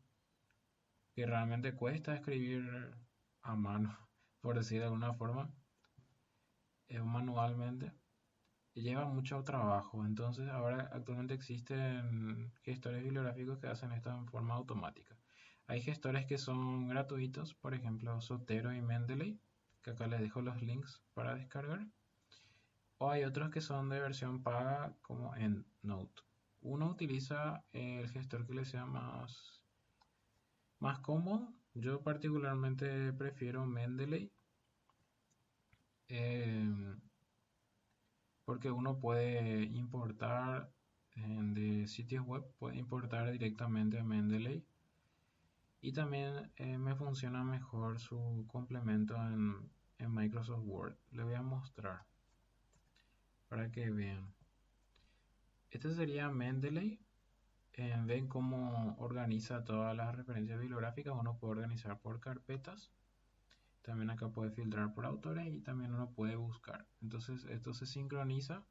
Speaker 1: que realmente cuesta escribir a mano, por decir de alguna forma, manualmente, lleva mucho trabajo. Entonces, ahora actualmente existen gestores bibliográficos que hacen esto en forma automática. Hay gestores que son gratuitos, por ejemplo, Zotero y Mendeley, que acá les dejo los links para descargar. O hay otros que son de versión paga, como EndNote. Uno utiliza el gestor que le sea más cómodo. Yo particularmente prefiero Mendeley, porque uno puede importar de sitios web, puede importar directamente a Mendeley. Y también me funciona mejor su complemento en Microsoft Word. Le voy a mostrar para que vean. Este sería Mendeley. Ven cómo organiza todas las referencias bibliográficas. Uno puede organizar por carpetas. También acá puede filtrar por autores y también uno puede buscar. Entonces esto se sincroniza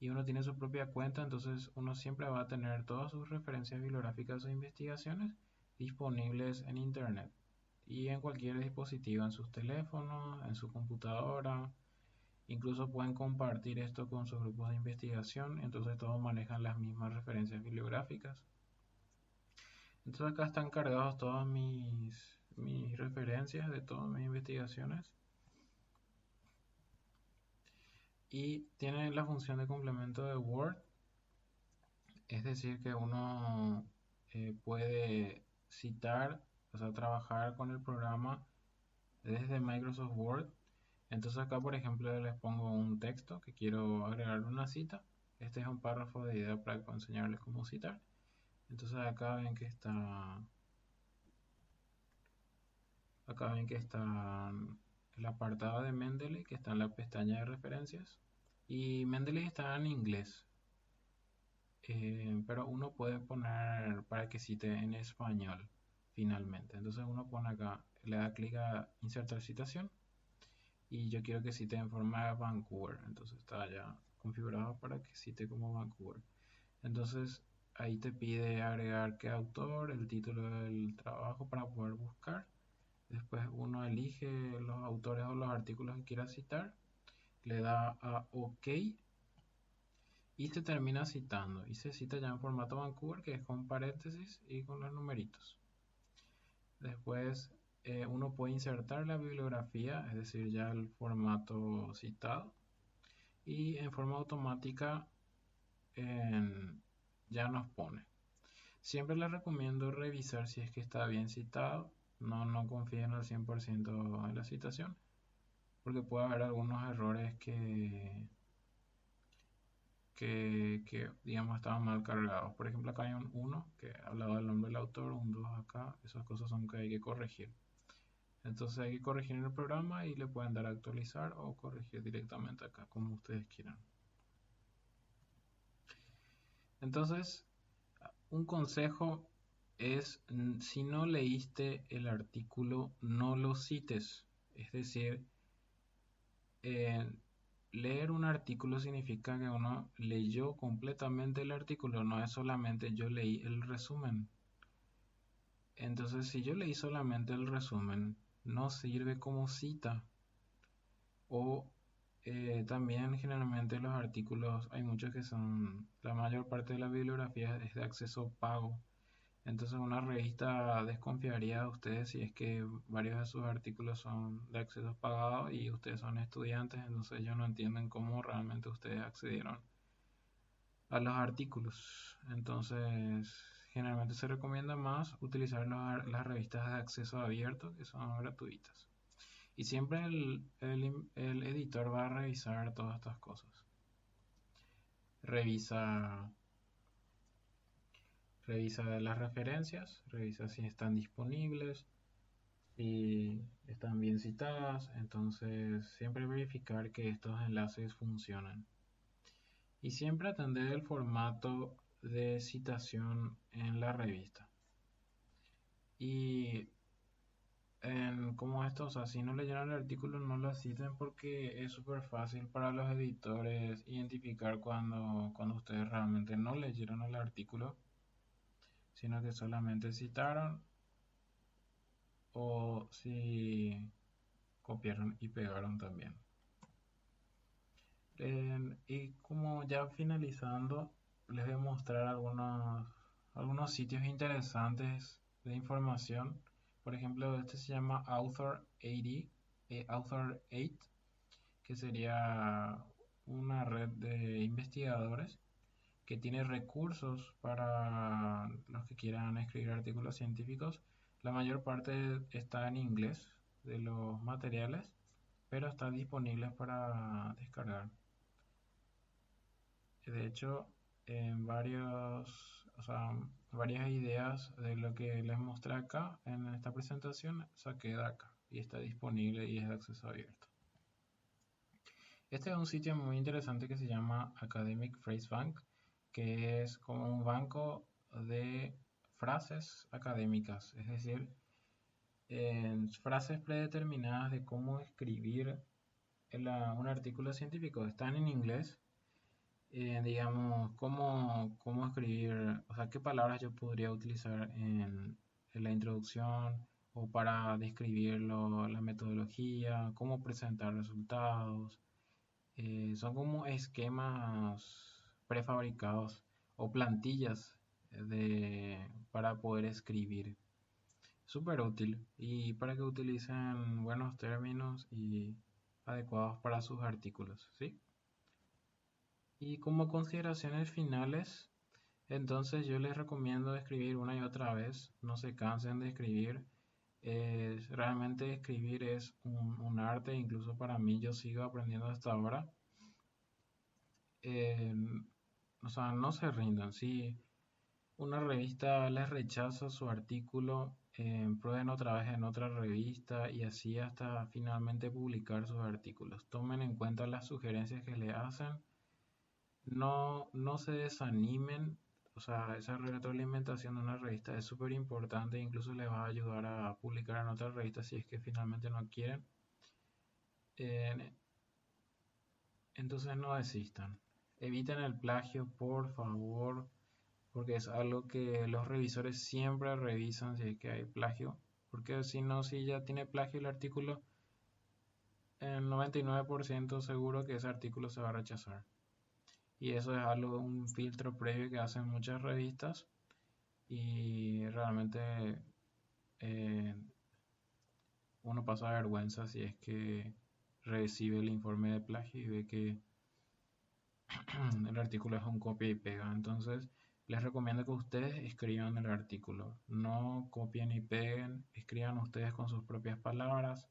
Speaker 1: y uno tiene su propia cuenta. Entonces uno siempre va a tener todas sus referencias bibliográficas o investigaciones disponibles en internet y en cualquier dispositivo, en sus teléfonos, en su computadora. Incluso pueden compartir esto con sus grupos de investigación, entonces todos manejan las mismas referencias bibliográficas. Entonces acá están cargados todas mis referencias de todas mis investigaciones. Y tiene la función de complemento de Word, es decir que uno puede citar, o sea, trabajar con el programa desde Microsoft Word. Entonces acá, por ejemplo, les pongo un texto que quiero agregar una cita. Este es un párrafo de idea para enseñarles cómo citar. Entonces acá ven que está el apartado de Mendeley, que está en la pestaña de referencias. Y Mendeley está en inglés, pero uno puede poner para que cite en español finalmente. Entonces uno pone acá, le da clic a insertar citación y yo quiero que cite en forma de Vancouver. Entonces está ya configurado para que cite como Vancouver. Entonces ahí te pide agregar qué autor, el título del trabajo para poder buscar. Después uno elige los autores o los artículos que quiera citar, le da a OK y te termina citando. Y se cita ya en formato Vancouver, que es con paréntesis y con los numeritos. Después uno puede insertar la bibliografía, es decir, ya el formato citado. Y en forma automática ya nos pone. Siempre les recomiendo revisar si es que está bien citado. No confíen al 100% en la citación, porque puede haber algunos errores que digamos estaban mal cargados. Por ejemplo, acá hay un 1 que hablaba del nombre del autor, un 2 acá. Esas cosas son que hay que corregir. Entonces hay que corregir en el programa y le pueden dar a actualizar o corregir directamente acá, como ustedes quieran. Entonces, un consejo es, si no leíste el artículo, no lo cites. Es decir, leer un artículo significa que uno leyó completamente el artículo, no es solamente yo leí el resumen. Entonces, si yo leí solamente el resumen, no sirve como cita. O también generalmente los artículos, hay muchos que son, la mayor parte de la bibliografía es de acceso pago. Entonces una revista desconfiaría de ustedes si es que varios de sus artículos son de acceso pagado y ustedes son estudiantes, entonces ellos no entienden cómo realmente ustedes accedieron a los artículos. Entonces generalmente se recomienda más utilizar las revistas de acceso abierto que son gratuitas. Y siempre el editor va a revisar todas estas cosas. Revisa, revisa las referencias, revisa si están disponibles, si están bien citadas. Entonces siempre verificar que estos enlaces funcionan. Y siempre atender el formato de citación en la revista. Y como esto, o sea, si no leyeron el artículo, no lo citen porque es súper fácil para los editores identificar cuando ustedes realmente no leyeron el artículo, sino que solamente citaron o si copiaron y pegaron también. Y como ya finalizando, les voy a mostrar algunos sitios interesantes de información. Por ejemplo, este se llama Author 8, que sería una red de investigadores que tiene recursos para los que quieran escribir artículos científicos. La mayor parte está en inglés de los materiales, pero están disponibles para descargar. De hecho, en o sea, varias ideas de lo que les mostré acá en esta presentación saqué de acá y está disponible y es de acceso abierto. Este es un sitio muy interesante que se llama Academic Phrase Bank, que es como un banco de frases académicas, es decir, frases predeterminadas de cómo escribir un artículo científico. Están en inglés, digamos, cómo escribir, o sea, qué palabras yo podría utilizar en la introducción o para describirlo, la metodología, cómo presentar resultados. Son como esquemas prefabricados o plantillas para poder escribir. Súper útil y para que utilicen buenos términos y adecuados para sus artículos, ¿sí? Y como consideraciones finales, entonces yo les recomiendo escribir una y otra vez, no se cansen de escribir. Realmente escribir es un arte, incluso para mí yo sigo aprendiendo hasta ahora. Eh, o sea, no se rindan. Si una revista les rechaza su artículo, prueben otra vez en otra revista y así hasta finalmente publicar sus artículos. Tomen en cuenta las sugerencias que le hacen. No se desanimen. O sea, esa retroalimentación de una revista es súper importante. Incluso les va a ayudar a publicar en otra revista si es que finalmente no quieren. Eh, entonces no desistan. Eviten el plagio, por favor, porque es algo que los revisores siempre revisan si es que hay plagio, porque si no, si ya tiene plagio el artículo, el 99% seguro que ese artículo se va a rechazar. Y eso es algo, un filtro previo que hacen muchas revistas y realmente eh, uno pasa vergüenza si es que recibe el informe de plagio y ve que el artículo es un copia y pega. Entonces, les recomiendo que ustedes escriban el artículo. No copien y peguen, escriban ustedes con sus propias palabras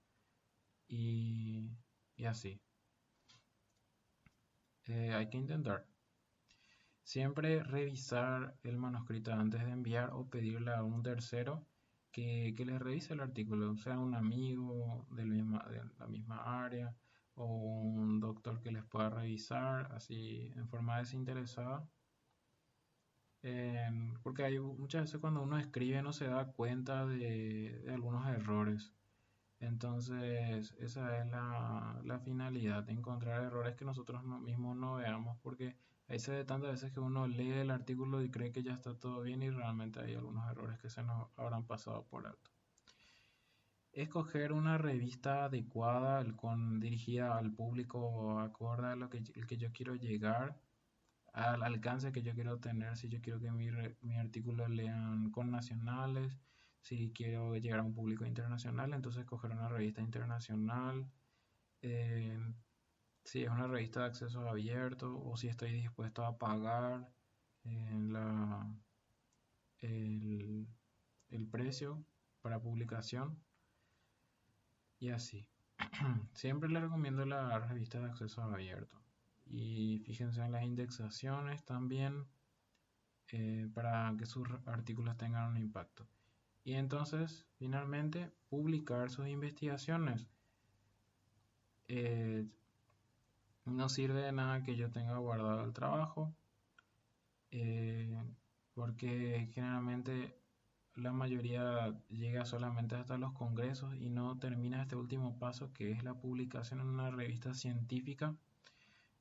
Speaker 1: y, y así. Hay que intentar. Siempre revisar el manuscrito antes de enviar o pedirle a un tercero que les revise el artículo, sea un amigo de la misma área o un doctor que les pueda revisar así en forma desinteresada. Porque hay muchas veces cuando uno escribe no se da cuenta de algunos errores. Entonces, esa es la finalidad, de encontrar errores que nosotros mismos no veamos, porque ahí se ve tantas veces que uno lee el artículo y cree que ya está todo bien y realmente hay algunos errores que se nos habrán pasado por alto. Escoger una revista adecuada, dirigida al público acorde a el que yo quiero llegar, al alcance que yo quiero tener, si yo quiero que mi artículo lean con nacionales, si quiero llegar a un público internacional, entonces escoger una revista internacional, eh, si es una revista de acceso abierto o si estoy dispuesto a pagar eh, la, el, el precio para publicación y así. Siempre les recomiendo la revista de acceso abierto. Y fíjense en las indexaciones también para que sus artículos tengan un impacto. Y entonces, finalmente, publicar sus investigaciones. Eh, no sirve de nada que yo tenga guardado el trabajo, eh, porque generalmente la mayoría llega solamente hasta los congresos y no termina este último paso que es la publicación en una revista científica.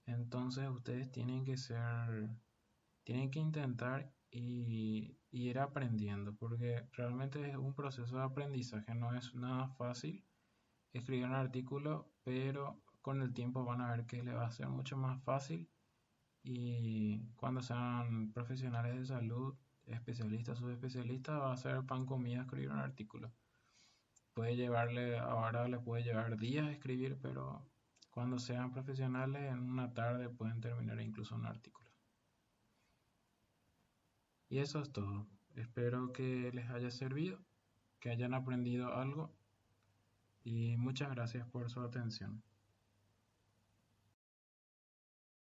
Speaker 1: Entonces ustedes tienen que intentar y ir aprendiendo, porque realmente es un proceso de aprendizaje, no es nada fácil escribir un artículo, pero con el tiempo van a ver que les va a ser mucho más fácil y cuando sean profesionales de salud, especialistas, subespecialistas, va a ser pan comido escribir un artículo. Ahora les puede llevar días escribir, pero cuando sean profesionales en una tarde pueden terminar incluso un artículo. Y eso es todo. Espero que les haya servido, que hayan aprendido algo y muchas gracias por su atención.